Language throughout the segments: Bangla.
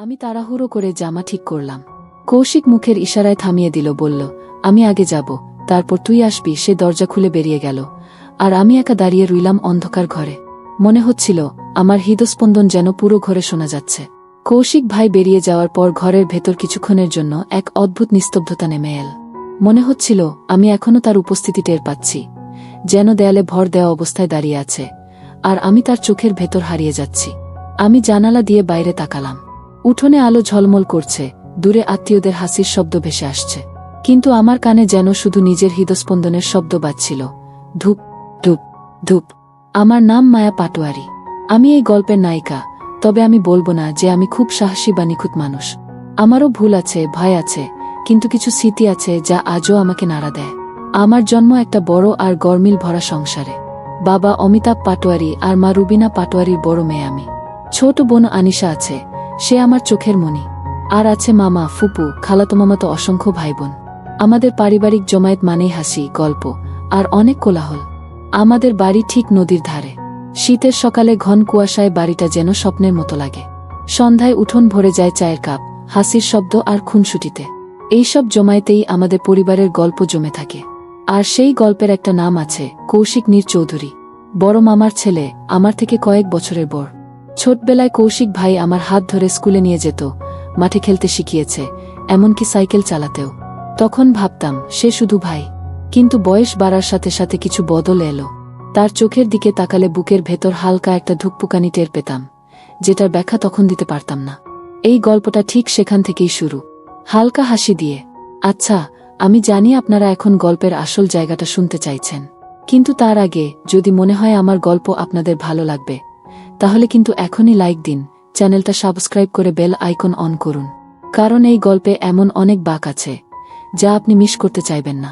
আমি তাড়াহুড়ো করে জামা ঠিক করলাম। কৌশিক মুখের ইশারায় থামিয়ে দিল, বলল, আমি আগে যাব, তারপর তুই আসবি। সে দরজা খুলে বেরিয়ে গেল, আর আমি একা দাঁড়িয়ে রইলাম অন্ধকার ঘরে। মনে হচ্ছিল আমার হৃদস্পন্দন যেন পুরো ঘরে শোনা যাচ্ছে। কৌশিক ভাই বেরিয়ে যাওয়ার পর ঘরের ভেতর কিছুক্ষণের জন্য এক অদ্ভুত নিস্তব্ধতা নেমে এল। মনে হচ্ছিল আমি এখনো তার উপস্থিতি টের পাচ্ছি, যেন দেয়ালে ভর দেওয়া অবস্থায় দাঁড়িয়ে আছে, আর আমি তার চোখের ভেতর হারিয়ে যাচ্ছি। আমি জানালা দিয়ে বাইরে তাকালাম। উঠোনে আলো ঝলমল করছে, দূরে আত্মীয়দের হাসির শব্দ ভেসে আসছে, কিন্তু আমার কানে যেন শুধু নিজের হৃদস্পন্দনের শব্দ বাজছিল, ধূপ ধূপ ধূপ। আমার নাম মায়া পাটোয়ারি। আমি এই গল্পের নায়িকা, তবে আমি বলবো না যে আমি খুব সাহসী বা নিখুঁত মানুষ। আমারও ভুল আছে, ভয় আছে, কিন্তু কিছু স্মৃতি আছে যা আজও আমাকে নাড়া দেয়। আমার জন্ম একটা বড় আর গরমিল ভরা সংসারে। বাবা অমিতাভ পাটোয়ারি আর মা রুবিনা পাটোয়ারির বড় মেয়ে আমি। ছোট বোন আনিশা আছে, সে আমার চোখের মণি। আর আছে মামা, ফুপু, খালাতো মামাতো অসংখ্য ভাইবোন। আমাদের পারিবারিক জমায়েত মানেই হাসি, গল্প আর অনেক কোলাহল। আমাদের বাড়ি ঠিক নদীর ধারে। শীতের সকালে ঘন কুয়াশায় বাড়িটা যেন স্বপ্নের মতো লাগে। সন্ধ্যায় উঠোন ভরে যায় চায়ের কাপ, হাসির শব্দ আর খুনসুটিতে। এইসব জমায়েতেই আমাদের পরিবারের গল্প জমে থাকে। আর সেই গল্পের একটা নাম আছে, কৌশিক নীর চৌধুরী। বড় মামার ছেলে, আমার থেকে কয়েক বছরের বড়। ছোটবেলায় কৌশিক ভাই আমার হাত ধরে স্কুলে নিয়ে যেত, মাঠে খেলতে শিখিয়েছে, এমনকি সাইকেল চালাতেও। তখন ভাবতাম সে শুধু ভাই, কিন্তু বয়স বাড়ার সাথে সাথে কিছু বদল এলো। তার চোখের দিকে তাকালে বুকের ভেতর হালকা একটা ধুকপুকানি টের পেতাম, যেটার ব্যাখ্যা তখন দিতে পারতাম না। এই গল্পটা ঠিক সেখান থেকেই শুরু, হালকা হাসি দিয়ে। আচ্ছা, আমি জানি আপনারা এখন গল্পের আসল জায়গাটা শুনতে চাইছেন, কিন্তু তার আগে যদি মনে হয় আমার গল্প আপনাদের ভালো লাগবে, তাহলে কিন্তু এখনই লাইক দিন, চ্যানেলটা সাবস্ক্রাইব করে বেল আইকন অন করুন, কারণ এই গল্পে এমন অনেক বাঁক আছে যা আপনি মিস করতে চাইবেন না।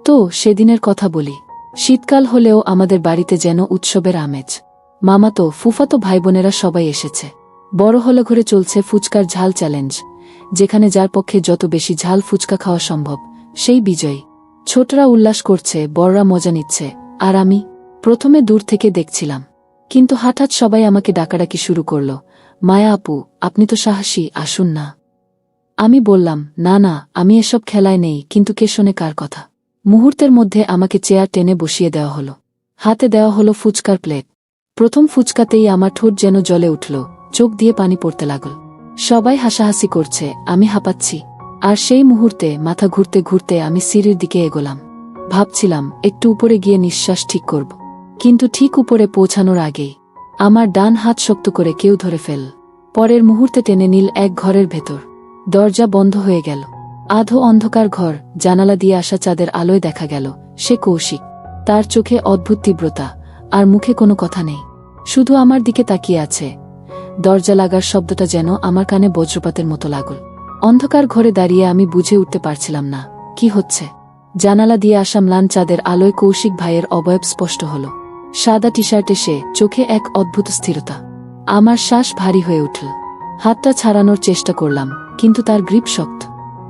তো সেদিনের কথা বলি। শীতকাল হলেও আমাদের বাড়িতে যেন উৎসবের আমেজ। মামাতো, ফুফাতো ভাইবোনেরা সবাই এসেছে। বড় হলে ঘরে চলছে ফুচকার ঝাল চ্যালেঞ্জ, যেখানে যার পক্ষে যত বেশি ঝাল ফুচকা খাওয়া সম্ভব সেই বিজয়ী। ছোটরা উল্লাস করছে, বড়রা মজা নিচ্ছে, আর আমি প্রথমে দূর থেকে দেখছিলাম। কিন্তু হঠাৎ সবাই আমাকে ডাকাডাকি শুরু করল, মায়া আপু, আপনি তো সাহসী, আসুন না। আমি বললাম, না না, আমি এসব খেলায় নেই। কিন্তু কে শোনে কার কথা? মুহূর্তের মধ্যে আমাকে চেয়ার টেনে বসিয়ে দেওয়া হলো। হাতে দেওয়া হলো ফুচকার প্লেট। প্রথম ফুচকাতেই আমার ঠোঁট যেন জ্বলে উঠল, চোখ দিয়ে পানি পড়তে লাগল। সবাই হাসাহাসি করছে, আমি হাঁপাচ্ছি। আর সেই মুহূর্তে মাথা ঘুরতে ঘুরতে আমি সিঁড়ির দিকে এগোলাম। ভাবছিলাম একটু উপরে গিয়ে নিঃশ্বাস ঠিক করব, কিন্তু ঠিক উপরে পৌঁছানোর আগেই আমার ডান হাত শক্ত করে কেউ ধরে ফেল। পরের মুহূর্তে টেনে নিল এক ঘরের ভেতর। দরজা বন্ধ হয়ে গেল। আধো অন্ধকার ঘর, জানালা দিয়ে আসা চাঁদের আলোয় দেখা গেল সে কৌশিক। তার চোখে অদ্ভুত তীব্রতা, আর মুখে কোনো কথা নেই, শুধু আমার দিকে তাকিয়ে আছে। দরজা লাগার শব্দটা যেন আমার কানে বজ্রপাতের মতো লাগল। অন্ধকার ঘরে দাঁড়িয়ে আমি বুঝে উঠতে পারছিলাম না কি হচ্ছে। জানালা দিয়ে আসা ম্লান চাঁদের আলোয় কৌশিক ভাইয়ের অবয়ব স্পষ্ট হল। সাদা টি শার্টে সে, চোখে এক অদ্ভুত স্থিরতা। আমার শ্বাস ভারী হয়ে উঠল। হাতটা ছাড়ানোর চেষ্টা করলাম, কিন্তু তার গ্রিপ শক্ত।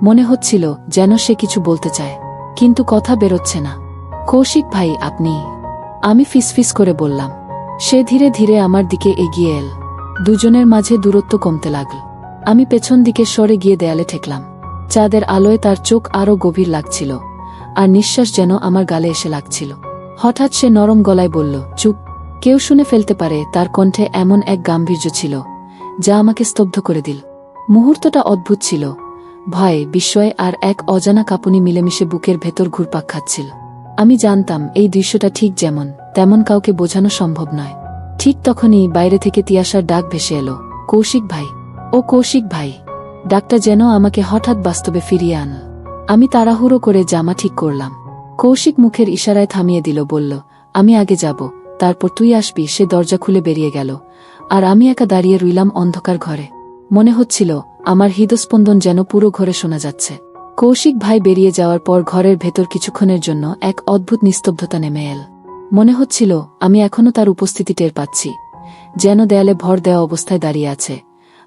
মনে হচ্ছিল যেন সে কিছু বলতে চায়, কিন্তু কথা বেরোচ্ছে না। কৌশিক ভাই, আপনি? আমি ফিসফিস করে বললাম। সে ধীরে ধীরে আমার দিকে এগিয়ে এল। দুজনের মাঝে দূরত্ব কমতে লাগল। আমি পেছন দিকে সরে গিয়ে দেয়ালে ঠেকলাম। চাঁদের আলোয় তার চোখ আরও গভীর লাগছিল, আর নিঃশ্বাস যেন আমার গালে এসে লাগছিল। হঠাৎ সে নরম গলায় বলল, চুপ। কেউ শুনে ফেলতে পারে। তার কণ্ঠে এমন এক গাম্ভীর্য ছিল যা আমাকে স্তব্ধ করে দিল। মুহূর্তটা অদ্ভুত ছিল। ভয়, বিস্ময় আর এক অজানা কাঁপুনি মিলেমিশে বুকের ভেতর ঘুরপাক খাচ্ছিল। আমি জানতাম এই দৃশ্যটা ঠিক যেমন তেমন কাউকে বোঝানো সম্ভব নয়। ঠিক তখনই বাইরে থেকে তিয়াশার ডাক ভেসে এলো, কৌশিক ভাই। ও কৌশিক ভাই। ডাকটা যেন আমাকে হঠাৎ বাস্তবে ফিরিয়ে আনল। আমি তাড়াহুড়ো করে জামা ঠিক করলাম। কৌশিক মুখের ইশারায় থামিয়ে দিল, বলল, আমি আগে যাব, তারপর তুই আসবি। সে দরজা খুলে বেরিয়ে গেল, আর আমি একা দাঁড়িয়ে রইলাম অন্ধকার ঘরে। মনে হচ্ছিল আমার হৃদস্পন্দন যেন পুরো ঘরে শোনা যাচ্ছে। কৌশিক ভাই বেরিয়ে যাওয়ার পর ঘরের ভেতর কিছুক্ষণের জন্য এক অদ্ভুত নিস্তব্ধতা নেমে এল। মনে হচ্ছিল আমি এখনো তার উপস্থিতি টের পাচ্ছি, যেন দেয়ালে ভর দেওয়া অবস্থায় দাঁড়িয়ে আছে,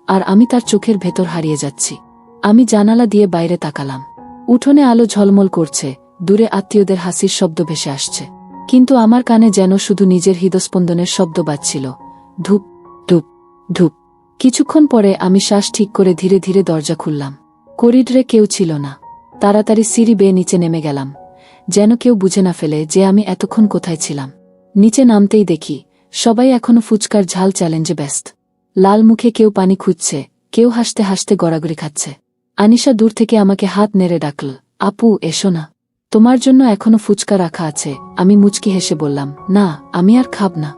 আর আমি তার চোখের ভেতর হারিয়ে যাচ্ছি। আমি জানালা দিয়ে বাইরে তাকালাম। উঠোনে আলো ঝলমল করছে, দূরে আত্মীয়দের হাসির শব্দ ভেসে আসছে, কিন্তু আমার কানে যেন শুধু নিজের হৃদস্পন্দনের শব্দ বাজছিল, ধূপ ধূপ ধূপ। কিছুক্ষণ পরে আমি শ্বাস ঠিক করে ধীরে ধীরে দরজা খুললাম। করিডরে কেউ ছিল না। তাড়াতাড়ি সিঁড়ি বেয়ে নিচে নেমে গেলাম, যেন কেউ বুঝে না ফেলে যে আমি এতক্ষণ কোথায় ছিলাম। নিচে নামতেই দেখি সবাই এখনো ফুচকার ঝাল চ্যালেঞ্জে ব্যস্ত। লাল মুখে কেউ পানি খুঁজছে, কেউ হাসতে হাসতে গড়াগড়ি খাচ্ছে। আনিশা দূর থেকে আমাকে হাত নেড়ে ডাকল, আপু এসো না, তোমার জন্য এখনো ফুচকা রাখা আছে। আমি মুচকি হেসে বললাম, না, আমি আর খাব না।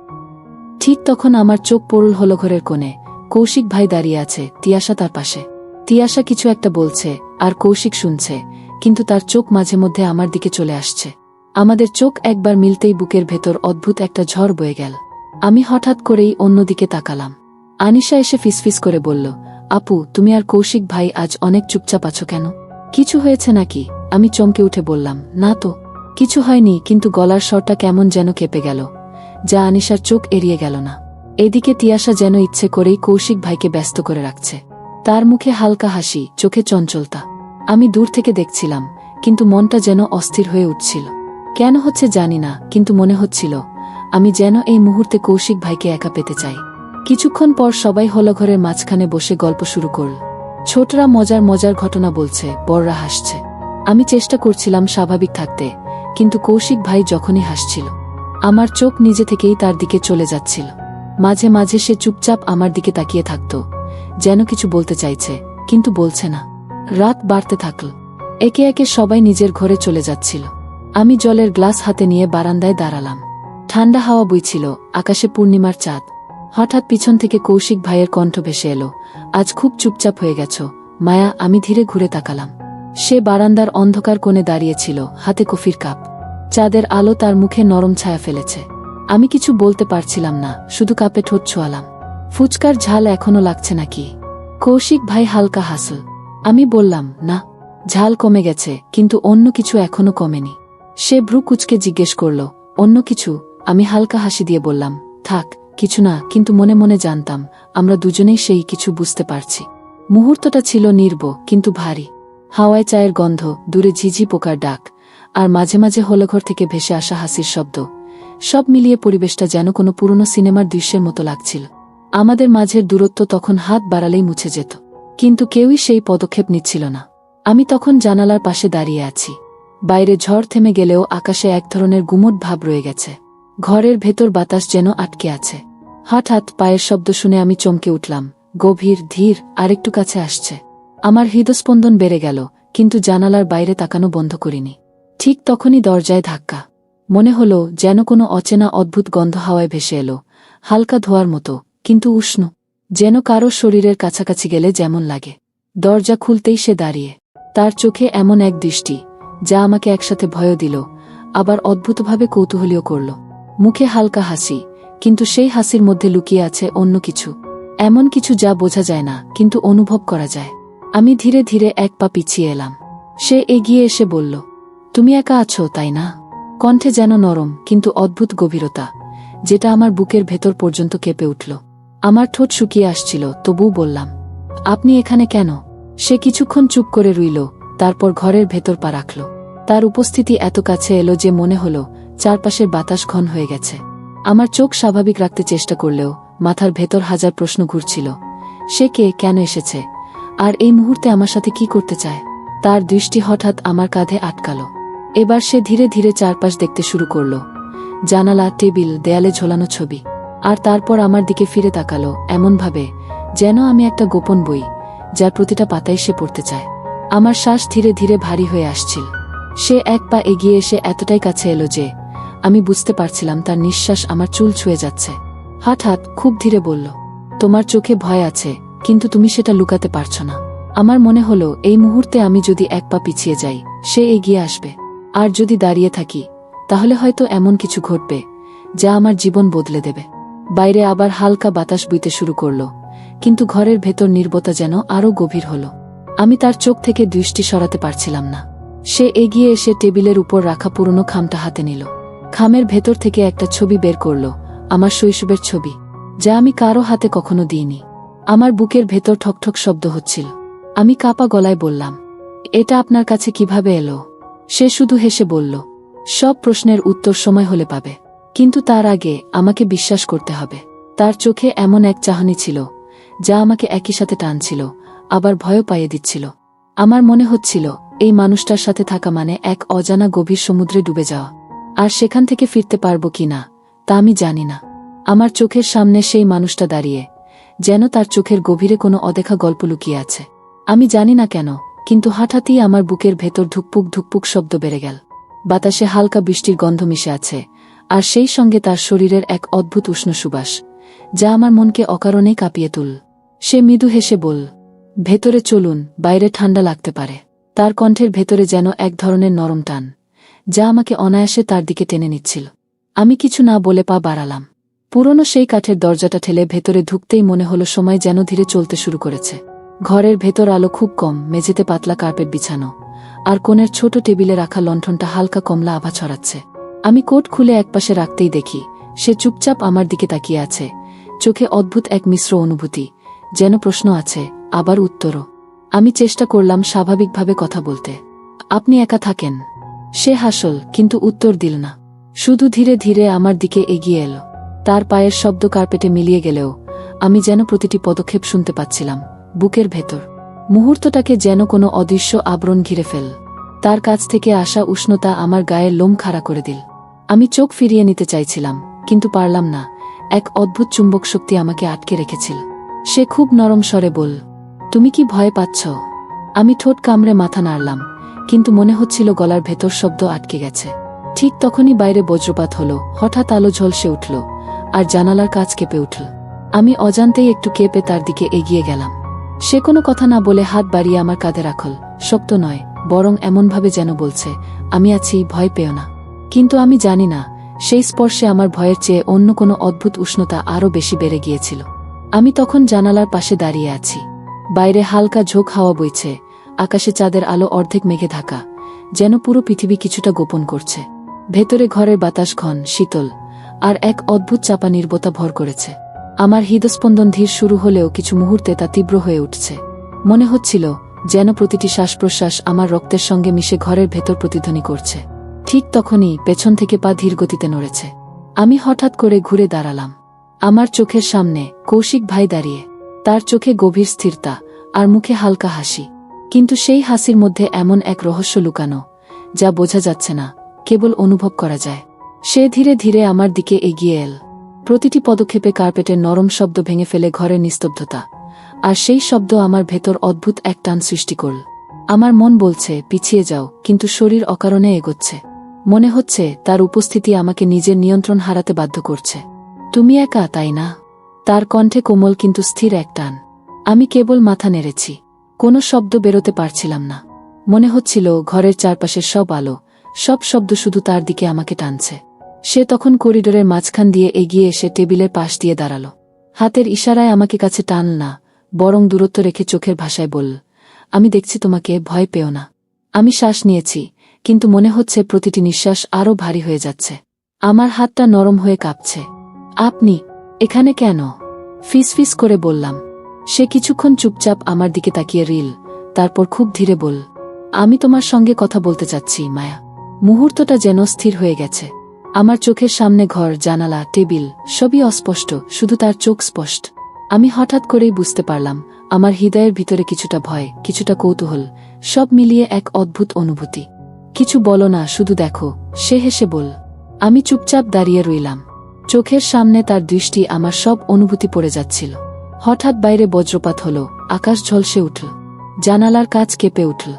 ঠিক তখন আমার চোখ পড়ল হলো ঘরের কোণে। কৌশিক ভাই দাঁড়িয়ে আছে, তিয়াশা তার পাশে। তিয়াশা কিছু একটা বলছে আর কৌশিক শুনছে, কিন্তু তার চোখ মাঝে মধ্যে আমার দিকে চলে আসছে। আমাদের চোখ একবার মিলতেই বুকের ভেতর অদ্ভুত একটা ঝড় বয়ে গেল। আমি হঠাৎ করেই অন্যদিকে তাকালাম। আনিশা এসে ফিসফিস করে বলল, আপু তুমি আর কৌশিক ভাই আজ অনেক চুপচাপ আছো কেন? কিছু হয়েছে নাকি? আমি চমকে উঠে বললাম, না তো, কিছু হয়নি, কিন্তু গলার স্বরটা কেমন যেন কেঁপে গেল, যা আনিশার চোখ এড়িয়ে গেল না। এদিকে তিয়াশা যেন ইচ্ছে করেই কৌশিক ভাইকে ব্যস্ত করে রাখছে। তার মুখে হালকা হাসি, চোখে চঞ্চলতা। আমি দূর থেকে দেখছিলাম, কিন্তু মনটা যেন অস্থির হয়ে উঠছিল। কেন হচ্ছে জানি না, কিন্তু মনে হচ্ছিল আমি যেন এই মুহূর্তে কৌশিক ভাইকে একা পেতে চাই। কিছুক্ষণ পর সবাই হলঘরের মাঝখানে বসে গল্প শুরু করল। ছোটরা মজার মজার ঘটনা বলছে, বড়রা হাসছে। আমি চেষ্টা করছিলাম স্বাভাবিক থাকতে, কিন্তু কৌশিক ভাই যখনই হাসছিল আমার চোখ নিজে থেকেই তার দিকে চলে যাচ্ছিল। মাঝে মাঝে সে চুপচাপ আমার দিকে তাকিয়ে থাকত, যেন কিছু বলতে চাইছে, কিন্তু বলছে না। রাত বাড়তে থাকল। একে একে সবাই নিজের ঘরে চলে যাচ্ছিল। আমি জলের গ্লাস হাতে নিয়ে বারান্দায় দাঁড়ালাম। ঠান্ডা হাওয়া বইছিল, আকাশে পূর্ণিমার চাঁদ। হঠাৎ পিছন থেকে কৌশিক ভাইয়ের কণ্ঠ ভেসে এলো, আজ খুব চুপচাপ হয়ে গেছ মায়া। আমি ধীরে ঘুরে তাকালাম। সে বারান্দার অন্ধকার কোণে দাঁড়িয়েছিল, হাতে কফির কাপ। চাঁদের আলো তার মুখে নরম ছায়া ফেলেছে। আমি কিছু বলতে পারছিলাম না, শুধু কাপে ঠোঁট ছোঁয়ালাম। ফুচকার ঝাল এখনো লাগছে নাকি? কৌশিক ভাই হালকা হাসল। আমি বললাম, না, ঝাল কমে গেছে, কিন্তু অন্য কিছু এখনো কমেনি। সে ভ্রু কুচকে জিজ্ঞেস করল, অন্য কিছু? আমি হালকা হাসি দিয়ে বললাম, থাক, কিছু না, কিন্তু মনে মনে জানতাম আমরা দুজনেই সেই কিছু বুঝতে পারছি। মুহূর্তটা ছিল নির্ব কিন্তু ভারী। হাওয়ায় চায়ের গন্ধ, দূরে ঝিঝি পোকার ডাক, আর মাঝে মাঝে হলঘর থেকে ভেসে আসা হাসির শব্দ। সব মিলিয়ে পরিবেশটা যেন কোনো পুরনো সিনেমার দৃশ্যের মতো লাগছিল। আমাদের মাঝের দূরত্ব তখন হাত বাড়ালেই মুছে যেত, কিন্তু কেউই সেই পদক্ষেপ নিচ্ছিল না। আমি তখন জানালার পাশে দাঁড়িয়ে আছি। বাইরে ঝড় থেমে গেলেও আকাশে এক ধরনের গুমট ভাব রয়ে গেছে। ঘরের ভেতর বাতাস যেন আটকে আছে। হঠাৎ পায়ের শব্দ শুনে আমি চমকে উঠলাম, গভীর, ধীর, আরেকটু কাছে আসছে। আমার হৃদস্পন্দন বেড়ে গেল, কিন্তু জানালার বাইরে তাকানো বন্ধ করিনি। ঠিক তখনই দরজায় ধাক্কা। মনে হলো যেন কোনো অচেনা অদ্ভুত গন্ধ হাওয়ায় ভেসে এলো, হালকা ধোয়ার মতো, কিন্তু উষ্ণ, যেন কারো শরীরের কাছাকাছি গেলে যেমন লাগে। দরজা খুলতেই সে দাঁড়িয়ে। তার চোখে এমন এক দৃষ্টি যা আমাকে একসাথে ভয়ও দিল, আবার অদ্ভুতভাবে কৌতূহলীও করল। মুখে হালকা হাসি, কিন্তু সেই হাসির মধ্যে লুকিয়ে আছে অন্য কিছু, এমন কিছু যা বোঝা যায় না, কিন্তু অনুভব করা যায়। আমি ধীরে ধীরে এক পা পিছিয়ে এলাম। সে এগিয়ে এসে বলল, তুমি একা আছো তাই না? কণ্ঠে যেন নরম কিন্তু অদ্ভুত গভীরতা, যেটা আমার বুকের ভেতর পর্যন্ত কেঁপে উঠল। আমার ঠোঁট শুকিয়ে আসছিল, তবুও বললাম, আপনি এখানে কেন? সে কিছুক্ষণ চুপ করে রইল, তারপর ঘরের ভেতর পা রাখল। তার উপস্থিতি এত কাছে এলো যে মনে হলো চারপাশের বাতাস ঘন হয়ে গেছে। আমার চোখ স্বাভাবিক রাখতে চেষ্টা করলেও মাথার ভেতর হাজার প্রশ্ন ঘুরছিল। সে কে, কেন এসেছে, আর এই মুহূর্তে আমার সাথে কি করতে চায়? তার দৃষ্টি হঠাৎ আমার কাঁধে আটকালো। এবার সে ধীরে ধীরে চারপাশ দেখতে শুরু করল, জানালা, টেবিল, দেয়ালে ঝোলানো ছবি। আর তারপর আমার দিকে ফিরে তাকালো এমনভাবে যেন আমি একটা গোপন বই, যার প্রতিটা পাতায় সে পড়তে চায়। আমার শ্বাস ধীরে ধীরে ভারী হয়ে আসছিল। সে এক পা এগিয়ে এসে এতটাই কাছে এলো যে আমি বুঝতে পারছিলাম তার নিঃশ্বাস আমার চুল ছুঁয়ে যাচ্ছে। হঠাৎ খুব ধীরে বলল, তোমার চোখে ভয় আছে, কিন্তু তুমি সেটা লুকাতে পারছো না। আমার মনে হলো এই মুহূর্তে আমি যদি এক পা পিছিয়ে যাই, সে এগিয়ে আসবে, আর যদি দাঁড়িয়ে থাকি তাহলে হয়তো এমন কিছু ঘটবে যা আমার জীবন বদলে দেবে। বাইরে আবার হালকা বাতাস বইতে শুরু করল, কিন্তু ঘরের ভেতর নীরবতা যেন আরও গভীর হলো। আমি তার চোখ থেকে দৃষ্টি সরাতে পারছিলাম না। সে এগিয়ে এসে টেবিলের উপর রাখা পুরনো খামটা হাতে নিল। খামের ভেতর থেকে একটা ছবি বের করল, আমার শৈশবের ছবি, যা আমি কারো হাতে কখনো দিইনি। আমার বুকের ভেতর ঠকঠক শব্দ হচ্ছিল। আমি কাঁপা গলায় বললাম, এটা আপনার কাছে কিভাবে এলো? সে শুধু হেসে বলল, সব প্রশ্নের উত্তর সময় হলে পাবে, কিন্তু তার আগে আমাকে বিশ্বাস করতে হবে। তার চোখে এমন এক চাহনি ছিল যা আমাকে একই সাথে টানছিল, আবার ভয়ও পাইয়ে দিচ্ছিল। আমার মনে হচ্ছিল এই মানুষটার সাথে থাকা মানে এক অজানা গভীর সমুদ্রে ডুবে যাওয়া। আর সেখান থেকে ফিরতে পারবো কিনা তা আমি জানি না। আমার চোখের সামনে সেই মানুষটা দাঁড়িয়ে, যেন তার চোখের গভীরে কোনো অদেখা গল্প লুকিয়ে আছে। আমি জানি না কেন, কিন্তু হঠাৎই আমার বুকের ভেতর ধুকপুক ধুকপুক শব্দ বেড়ে গেল। বাতাসে হালকা বৃষ্টির গন্ধ মিশে আছে, আর সেই সঙ্গে তার শরীরের এক অদ্ভুত উষ্ণ সুবাস, যা আমার মনকে অকারণেই কাঁপিয়ে তুল। সে মৃদু হেসে বলল, ভেতরে চলুন, বাইরে ঠান্ডা লাগতে পারে। তার কণ্ঠের ভেতরে যেন এক ধরনের নরম টান, যা আমাকে অনায়াসে তার দিকে টেনে নিচ্ছিল। আমি কিছু না বলে পা বাড়ালাম। পুরনো সেই কাঠের দরজাটা ঠেলে ভেতরে ঢুকতেই মনে হলো সময় যেন ধীরে চলতে শুরু করেছে। ঘরের ভেতর আলো খুব কম, মেঝেতে পাতলা কার্পেট বিছানো, আর কোণের ছোট টেবিলে রাখা লণ্ঠনটা হালকা কমলা আভা ছড়াচ্ছে। আমি কোট খুলে একপাশে রাখতেই দেখি সে চুপচাপ আমার দিকে তাকিয়ে আছে, চোখে অদ্ভুত এক মিশ্র অনুভূতি, যেন প্রশ্ন আছে, আবার উত্তরও। আমি চেষ্টা করলাম স্বাভাবিকভাবে কথা বলতে। আপনি একা থাকেন? সে হাসল, কিন্তু উত্তর দিল না। শুধু ধীরে ধীরে আমার দিকে এগিয়ে এলো। তার পায়ের শব্দ কার্পেটে মিলিয়ে গেলেও আমি যেন প্রতিটি পদক্ষেপ শুনতে পাচ্ছিলাম বুকের ভেতর। মুহূর্তটাকে যেন কোনো অদৃশ্য আবরণ ঘিরে ফেল। তার কাছ থেকে আসা উষ্ণতা আমার গায়ের লোম খাড়া করে দিল। আমি চোখ ফিরিয়ে নিতে চাইছিলাম, কিন্তু পারলাম না। এক অদ্ভুত চুম্বক শক্তি আমাকে আটকে রেখেছিল। সে খুব নরম স্বরে বলল, তুমি কি ভয় পাচ্ছ? আমি ঠোঁট কামড়ে মাথা নাড়লাম, কিন্তু মনে হচ্ছিল গলার ভেতর শব্দ আটকে গেছে। ঠিক তখনই বাইরে বজ্রপাত হলো, হঠাৎ আলো ঝলসে উঠল, আর জানালার কাঁচ কেঁপে উঠল। আমি অজান্তেই একটু কেঁপে তার দিকে এগিয়ে গেলাম। সে কোনো কথা না বলে হাত বাড়িয়ে আমার কাঁধে রাখল, শক্ত নয়, বরং এমনভাবে যেন বলছে, আমি আছি, ভয় পেও না। কিন্তু আমি জানি না, সেই স্পর্শে আমার ভয়ের চেয়ে অন্য কোনো অদ্ভুত উষ্ণতা আরও বেশি বেড়ে গিয়েছিল। আমি তখন জানালার পাশে দাঁড়িয়ে আছি। বাইরে হালকা ঝোঁক হাওয়া বইছে, আকাশে চাঁদের আলো অর্ধেক মেঘে ঢাকা, যেন পুরো পৃথিবী কিছুটা গোপন করছে। ভেতরে ঘরের বাতাস ঘন, শীতল, আর এক অদ্ভুত চাপা নীরবতা ভর করেছে। আমার হৃদস্পন্দন ধীর শুরু হলেও কিছু মুহূর্তে তা তীব্র হয়ে উঠছে। মনে হচ্ছিল যেন প্রতিটি শ্বাস প্রশ্বাস আমার রক্তের সঙ্গে মিশে ঘরের ভেতর প্রতিধ্বনি করছে। ঠিক তখনই পেছন থেকে পা ধীর গতিতে নড়েছে। আমি হঠাৎ করে ঘুরে দাঁড়ালাম। আমার চোখের সামনে কৌশিক ভাই দাঁড়িয়ে, তার চোখে গভীর স্থিরতা আর মুখে হালকা হাসি। কিন্তু সেই হাসির মধ্যে এমন এক রহস্য লুকানো, যা বোঝা যাচ্ছে না, কেবল অনুভব করা যায়। সে ধীরে ধীরে আমার দিকে এগিয়ে এল। প্রতিটি পদক্ষেপে কার্পেটের নরম শব্দ ভেঙে ফেলে ঘরের নিস্তব্ধতা, আর সেই শব্দ আমার ভেতর অদ্ভুত এক টান সৃষ্টি করল। আমার মন বলছে পিছিয়ে যাও, কিন্তু শরীর অকারণে এগোচ্ছে। মনে হচ্ছে তার উপস্থিতি আমাকে নিজের নিয়ন্ত্রণ হারাতে বাধ্য করছে। তুমি একা, তাই না? তার কণ্ঠে কোমল কিন্তু স্থির এক টান। আমি কেবল মাথা নেড়েছি, কোনো শব্দ বেরোতে পারছিলাম না। মনে হচ্ছিল ঘরের চারপাশের সব আলো, সব শব্দ শুধু তার দিকে আমাকে টানছে। সে তখন করিডোরের মাঝখান দিয়ে এগিয়ে এসে টেবিলের পাশ দিয়ে দাঁড়াল। হাতের ইশারায় আমাকে কাছে টান না, বরং দূরত্ব রেখে চোখের ভাষায় বলল, আমি দেখছি তোমাকে, ভয় পেও না। আমি শ্বাস নিয়েছি, কিন্তু মনে হচ্ছে প্রতিটি নিঃশ্বাস আরও ভারী হয়ে যাচ্ছে। আমার হাতটা নরম হয়ে কাঁপছে। আপনি এখানে কেন? ফিসফিস করে বললাম। সে কিছুক্ষণ চুপচাপ আমার দিকে তাকিয়ে রইল, তারপর খুব ধীরে বলল, আমি তোমার সঙ্গে কথা বলতে চাচ্ছি, মায়া। মুহূর্তটা যেন স্থির হয়ে গেছে। আমার চোখের সামনে ঘর, জানালা, টেবিল, সবই অস্পষ্ট, শুধু তার চোখ স্পষ্ট। আমি হঠাৎ করেই বুঝতে পারলাম, আমার হৃদয়ের ভিতরে কিছুটা ভয়, কিছুটা কৌতূহল, সব মিলিয়ে এক অদ্ভুত অনুভূতি। কিছু বলো না, শুধু দেখো, সে হেসে বলল। আমি চুপচাপ দাঁড়িয়ে রইলাম। চোখের সামনে তার দৃষ্টি আমার সব অনুভূতি পড়ে যাচ্ছিল। হঠাৎ বাইরে বজ্রপাত হলো, আকাশ ঝলসে উঠল, জানালার কাঁচ কেঁপে উঠল।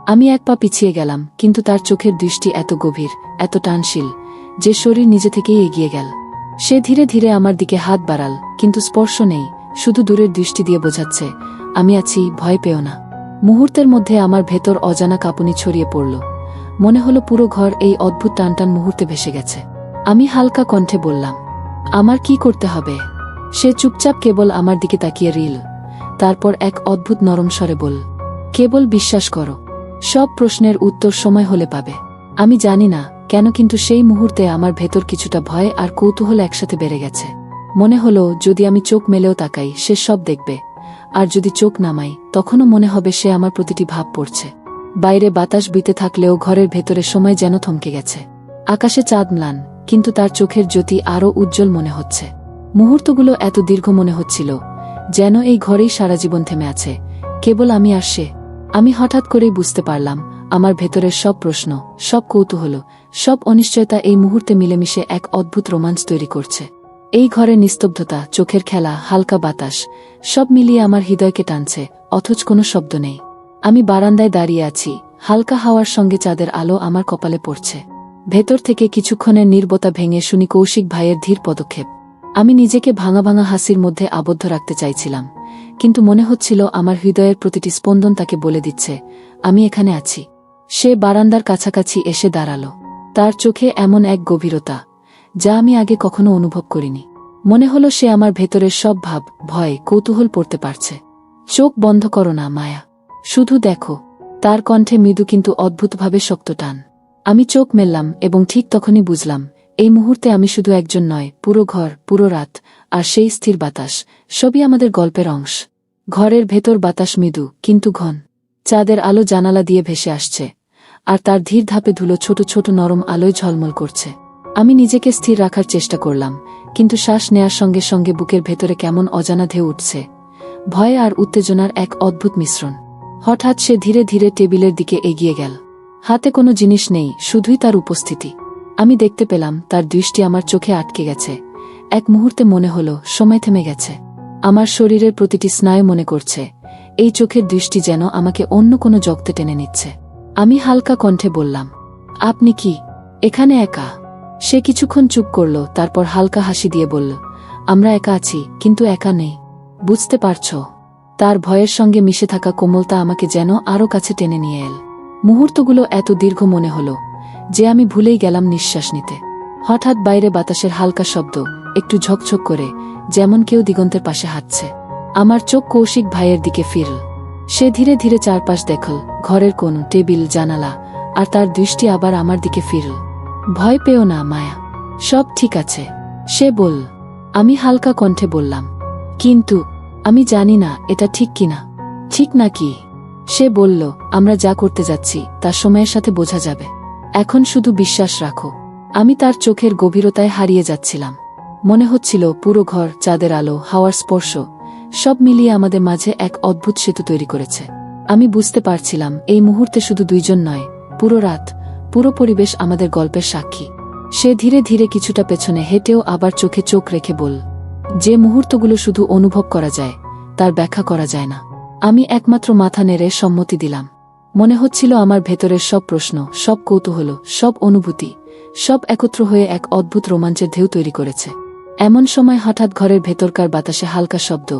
আমি এক পা পিছিয়ে গেলাম, কিন্তু তার চোখের দৃষ্টি এত গভীর, এত টানশীল, যে শরীর নিজে থেকেই এগিয়ে গেল। সে ধীরে ধীরে আমার দিকে হাত বাড়াল, কিন্তু স্পর্শ নেই, শুধু দূরের দৃষ্টি দিয়ে বোঝাচ্ছে, আমি আছি, ভয় পেও না। মুহূর্তের মধ্যে আমার ভেতর অজানা কাঁপুনি ছড়িয়ে পড়ল। মনে হলো পুরো ঘর এই অদ্ভুত টানটান মুহূর্তে ভেসে গেছে। আমি হালকা কণ্ঠে বললাম, আমার কি করতে হবে? সে চুপচাপ কেবল আমার দিকে তাকিয়ে রইল, তারপর এক অদ্ভুত নরম স্বরে বলল, কেবল বিশ্বাস করো, সব প্রশ্নের উত্তর সময় হলে পাবে। আমি জানি না কেন, কিন্তু সেই মুহূর্তে আমার ভেতর কিছুটা ভয় আর কৌতূহল একসাথে বেড়ে গেছে। মনে হলো যদি আমি চোখ মেলেও তাকাই, সে সব দেখবে, আর যদি চোখ নামাই, তখনও মনে হবে সে আমার প্রতিটি ভাব পড়ছে। বাইরে বাতাস বইতে থাকলেও ঘরের ভেতরে সময় যেন থমকে গেছে। আকাশে চাঁদ ম্লান, কিন্তু তার চোখের জ্যোতি আরও উজ্জ্বল মনে হচ্ছে। মুহূর্তগুলো এত দীর্ঘ মনে হচ্ছিল, যেন এই ঘরেই সারা জীবন থেমে আছে, কেবল আমি আর সে। আমি হঠাৎ করেই বুঝতে পারলাম, আমার ভেতরের সব প্রশ্ন, সব কৌতূহল, সব অনিশ্চয়তা এই মুহূর্তে মিলেমিশে এক অদ্ভুত রোমাঞ্চ তৈরি করছে। এই ঘরের নিস্তব্ধতা, চোখের খেলা, হালকা বাতাস, সব মিলিয়ে আমার হৃদয়কে টানছে, অথচ কোনো শব্দ নেই। আমি বারান্দায় দাঁড়িয়ে আছি, হালকা হাওয়ার সঙ্গে চাঁদের আলো আমার কপালে পড়ছে। ভেতর থেকে কিছুক্ষণের নীরবতা ভেঙে শুনি কৌশিক ভাইয়ের ধীর পদক্ষেপ। আমি নিজেকে ভাঙা ভাঙা হাসির মধ্যে আবদ্ধ রাখতে চাইছিলাম, কিন্তু মনে হচ্ছিল আমার হৃদয়ের প্রতিটি স্পন্দন তাকে বলে দিচ্ছে, আমি এখানে আছি। সে বারান্দার কাছাকাছি এসে দাঁড়াল। তার চোখে এমন এক গভীরতা, যা আমি আগে কখনো অনুভব করিনি। মনে হলো সে আমার ভেতরের সব ভাব, ভয়, কৌতূহল পড়তে পারছে। চোখ বন্ধ করো না মায়া, শুধু দেখো। তার কণ্ঠে মৃদু কিন্তু অদ্ভুতভাবে শক্ত টান। আমি চোখ মেললাম এবং ঠিক তখনই বুঝলাম, এই মুহূর্তে আমি শুধু একজন নয়, পুরো ঘর, পুরো রাত, আর সেই স্থির বাতাস, সবই আমাদের গল্পের অংশ। ঘরের ভেতর বাতাস মৃদু কিন্তু ঘন। চাঁদের আলো জানালা দিয়ে ভেসে আসছে, আর তার ধীর ধাপে ধুলো ছোট ছোট নরম আলোয় ঝলমল করছে। আমি নিজেকে স্থির রাখার চেষ্টা করলাম, কিন্তু শ্বাস নেয়ার সঙ্গে সঙ্গে বুকের ভেতরে কেমন অজানা ঢেউ উঠছে, ভয় আর উত্তেজনার এক অদ্ভুত মিশ্রণ। হঠাৎ সে ধীরে ধীরে টেবিলের দিকে এগিয়ে গেল। হাতে কোনো জিনিস নেই, শুধুই তার উপস্থিতি। আমি দেখতে পেলাম তার দৃষ্টি আমার চোখে আটকে গেছে। এক মুহূর্তে মনে হলো সময় থেমে গেছে। আমার শরীরের প্রতিটি স্নায়ু মনে করছে, এই চোখের দৃষ্টি যেন আমাকে অন্য কোনো জগতে টেনে নিচ্ছে। আমি হালকা কণ্ঠে বললাম, আপনি কি এখানে একা? সে কিছুক্ষণ চুপ করল, তারপর হালকা হাসি দিয়ে বলল, আমরা একা আছি, কিন্তু একা নেই। বুঝতে পারছ? তার ভয়ের সঙ্গে মিশে থাকা কোমলতা আমাকে যেন আরও কাছে টেনে নিয়ে এল। মুহূর্তগুলো এত দীর্ঘ মনে হলো যে আমি ভুলেই গেলাম নিঃশ্বাস নিতে। হঠাৎ বাইরে বাতাসের হালকা শব্দ, একটু ঝকঝক করে, যেমন কেউ দিগন্তের পাশে হাঁটছে। আমার চোখ কৌশিক ভাইয়ের দিকে ফিরল। সে ধীরে ধীরে চারপাশ দেখল, ঘরের কোণ, টেবিল, জানালা, আর তার দৃষ্টি আবার আমার দিকে ফিরল। ভয় পেও না মায়া, সব ঠিক আছে, সে বলল। আমি হালকা কণ্ঠে বললাম, কিন্তু আমি জানি না এটা ঠিক কিনা। ঠিক নাকি? সে বলল, আমরা যা করতে যাচ্ছি তা সময়ের সাথে বোঝা যাবে। এখন শুধু বিশ্বাস রাখো। আমি তার চোখের গভীরতায় হারিয়ে যাচ্ছিলাম। মনে হচ্ছিল পুরো ঘর, চাঁদের আলো, হাওয়ার স্পর্শ, সব মিলিয়ে আমাদের মাঝে এক অদ্ভুত সেতু তৈরি করেছে। আমি বুঝতে পারছিলাম এই মুহূর্তে শুধু দুইজন নয়, পুরো রাত, পুরো পরিবেশ আমাদের গল্পের সাক্ষী। সে ধীরে ধীরে কিছুটা পেছনে হেঁটেও আবার চোখে চোখ রেখে বলল, যে মুহূর্তগুলো শুধু অনুভব করা যায়, তার ব্যাখ্যা করা যায় না। আমি একমাত্র মাথা নেড়ে সম্মতি দিলাম। মনে হচ্ছিল আমার ভেতরের সব প্রশ্ন, সব কৌতূহল, সব অনুভূতি, সব একত্র হয়ে এক অদ্ভুত রোমাঞ্চের ঢেউ তৈরি করেছে। এমন সময় হঠাৎ ঘরের ভেতরকার বাতাসে হালকা শব্দ,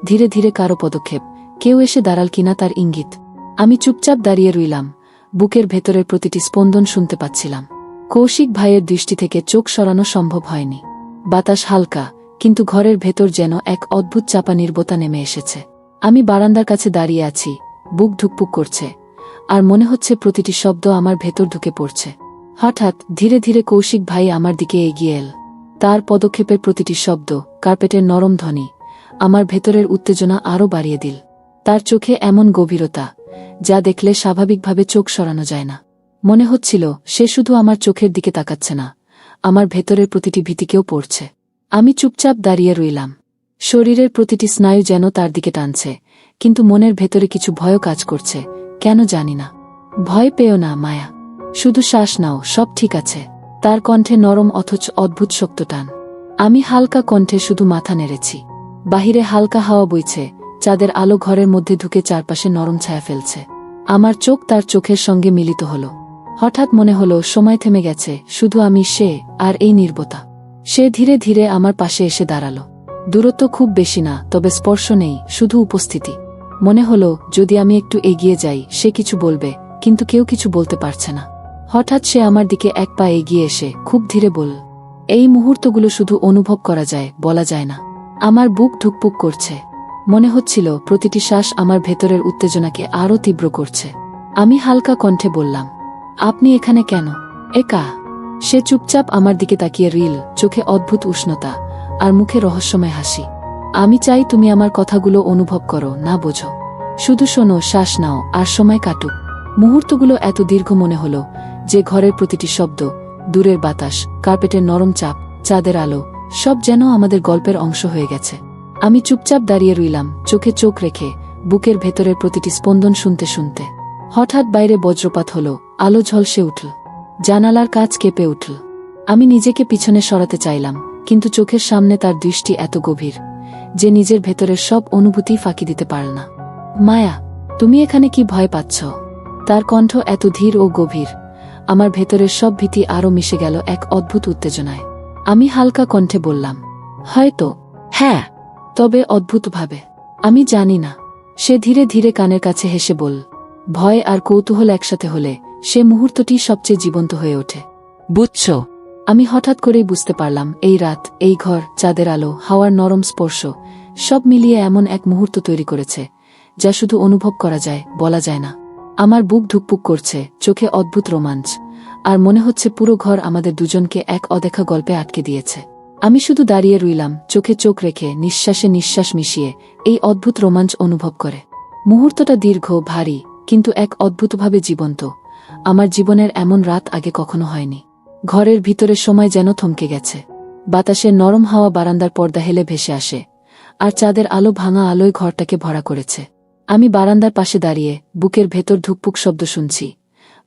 ধীরে ধীরে কারো পদক্ষেপ, কেউ এসে দাঁড়াল কিনা তার ইঙ্গিত। আমি চুপচাপ দাঁড়িয়ে রইলাম, বুকের ভেতরের প্রতিটি স্পন্দন শুনতে পাচ্ছিলাম। কৌশিক ভাইয়ের দৃষ্টি থেকে চোখ সরানো সম্ভব হয়নি। বাতাস হালকা, কিন্তু ঘরের ভেতর যেন এক অদ্ভুত চাপা নীরবতা নেমে এসেছে। আমি বারান্দার কাছে দাঁড়িয়ে আছি, বুক ধুকপুক করছে, আর মনে হচ্ছে প্রতিটি শব্দ আমার ভেতর ঢুকে পড়ছে। হঠাৎ ধীরে ধীরে কৌশিক ভাই আমার দিকে এগিয়ে এল। তার পদক্ষেপের প্রতিটি শব্দ, কার্পেটের নরম ধ্বনি, আমার ভেতরের উত্তেজনা আরও বাড়িয়ে দিল। তার চোখে এমন গভীরতা, যা দেখলে স্বাভাবিকভাবে চোখ সরানো যায় না। মনে হচ্ছিল সে শুধু আমার চোখের দিকে তাকাচ্ছে না, আমার ভেতরের প্রতিটি ভীতিকেও পড়ছে। আমি চুপচাপ দাঁড়িয়ে রইলাম। শরীরের প্রতিটি স্নায়ু যেন তার দিকে টানছে, কিন্তু মনের ভেতরে কিছু ভয়ও কাজ করছে, কেন জানি না। ভয় পেও না মায়া, শুধু শ্বাস নাও, সব ঠিক আছে। তার কণ্ঠে নরম অথচ অদ্ভুত শক্ত টান। আমি হালকা কণ্ঠে শুধু মাথা নেড়েছি। বাহিরে হালকা হাওয়া বইছে, চাঁদের আলো ঘরের মধ্যে ঢুকে চারপাশে নরম ছায়া ফেলছে। আমার চোখ তার চোখের সঙ্গে মিলিত হল। হঠাৎ মনে হলো সময় থেমে গেছে, শুধু আমি, সে, আর এই নীরবতা। সে ধীরে ধীরে আমার পাশে এসে দাঁড়াল। দূরত্ব খুব বেশি না, তবে স্পর্শ নেই, শুধু উপস্থিতি। মনে হলো যদি আমি একটু এগিয়ে যাই সে কিছু বলবে, কিন্তু কেউ কিছু বলতে পারছে না। হঠাৎ সে আমার দিকে এক পা এগিয়ে এসে খুব ধীরে বলল, এই মুহূর্তগুলো শুধু অনুভব করা যায়, বলা যায় না। আমার বুক ধুকপুক করছে। মনে হচ্ছিল প্রতিটি শ্বাস আমার ভেতরের উত্তেজনাকে আরও তীব্র করছে। আমি হালকা কণ্ঠে বললাম, আপনি এখানে কেন? একা? সে চুপচাপ আমার দিকে তাকিয়ে রইল, চোখে অদ্ভুত উষ্ণতা, আর মুখে রহস্যময় হাসি। আমি চাই তুমি আমার কথাগুলো অনুভব করো, না বোঝো। শুধু শোনো, শ্বাস নাও, আর সময় কাটুক। মুহূর্তগুলো এত দীর্ঘ মনে হলো যে ঘরের প্রতিটি শব্দ, দূরের বাতাস, কার্পেটের নরম চাপ, চাঁদের আলো, সব যেন আমাদের গল্পের অংশ হয়ে গেছে। আমি চুপচাপ দাঁড়িয়ে রইলাম, চোখে চোখ রেখে, বুকের ভেতরের প্রতিটি স্পন্দন শুনতে শুনতে। হঠাৎ বাইরে বজ্রপাত হলো, আলো ঝলসে উঠল, জানালার কাঁচ কেঁপে উঠল। আমি নিজেকে পিছনে সরাতে চাইলাম, কিন্তু চোখের সামনে তার দৃষ্টি এত গভীর যে নিজের ভেতরের সব অনুভূতি ফাঁকি দিতে পারল না। মায়া, তুমি এখানে কি ভয় পাচ্ছ? তার কণ্ঠ এত ধীর ও গভীর, আমার ভেতরের সব ভীতি আরও মিশে গেল এক অদ্ভুত উত্তেজনায়। আমি হালকা কণ্ঠে বললাম, হয়তো। হ্যাঁ, তবে অদ্ভুতভাবে। আমি জানি না। সে ধীরে ধীরে কানের কাছে হেসে বলল, ভয় আর কৌতূহল একসাথে হলে সে মুহূর্তটি সবচেয়ে জীবন্ত হয়ে ওঠে। বুঝছ? আমি হঠাৎ করেই বুঝতে পারলাম, এই রাত, এই ঘর, চাঁদের আলো, হাওয়ার নরম স্পর্শ, সব মিলিয়ে এমন এক মুহূর্ত তৈরি করেছে যা শুধু অনুভব করা যায়, বলা যায় না। আমার বুক ধুকপুক করছে, চোখে অদ্ভুত রোমাঞ্চ, আর মনে হচ্ছে পুরো ঘর আমাদের দুজনকে এক অদেখা গল্পে আটকে দিয়েছে। আমি শুধু দাঁড়িয়ে রইলাম, চোখে চোখ রেখে, নিঃশ্বাসে নিঃশ্বাস মিশিয়ে এই অদ্ভুত রোমাঞ্চ অনুভব করে। মুহূর্তটা দীর্ঘ, ভারী, কিন্তু এক অদ্ভুতভাবে জীবন্ত। আমার জীবনের এমন রাত আগে কখনো হয়নি। ঘরের ভিতরে সময় যেন থমকে গেছে। বাতাসের নরম হাওয়া বারান্দার পর্দা হেলে ভেসে আসে, আর চাঁদের আলো ভাঙা আলোয় ঘরটাকে ভরা করেছে। আমি বারান্দার পাশে দাঁড়িয়ে বুকের ভেতর ধুকপুক শব্দ শুনছি।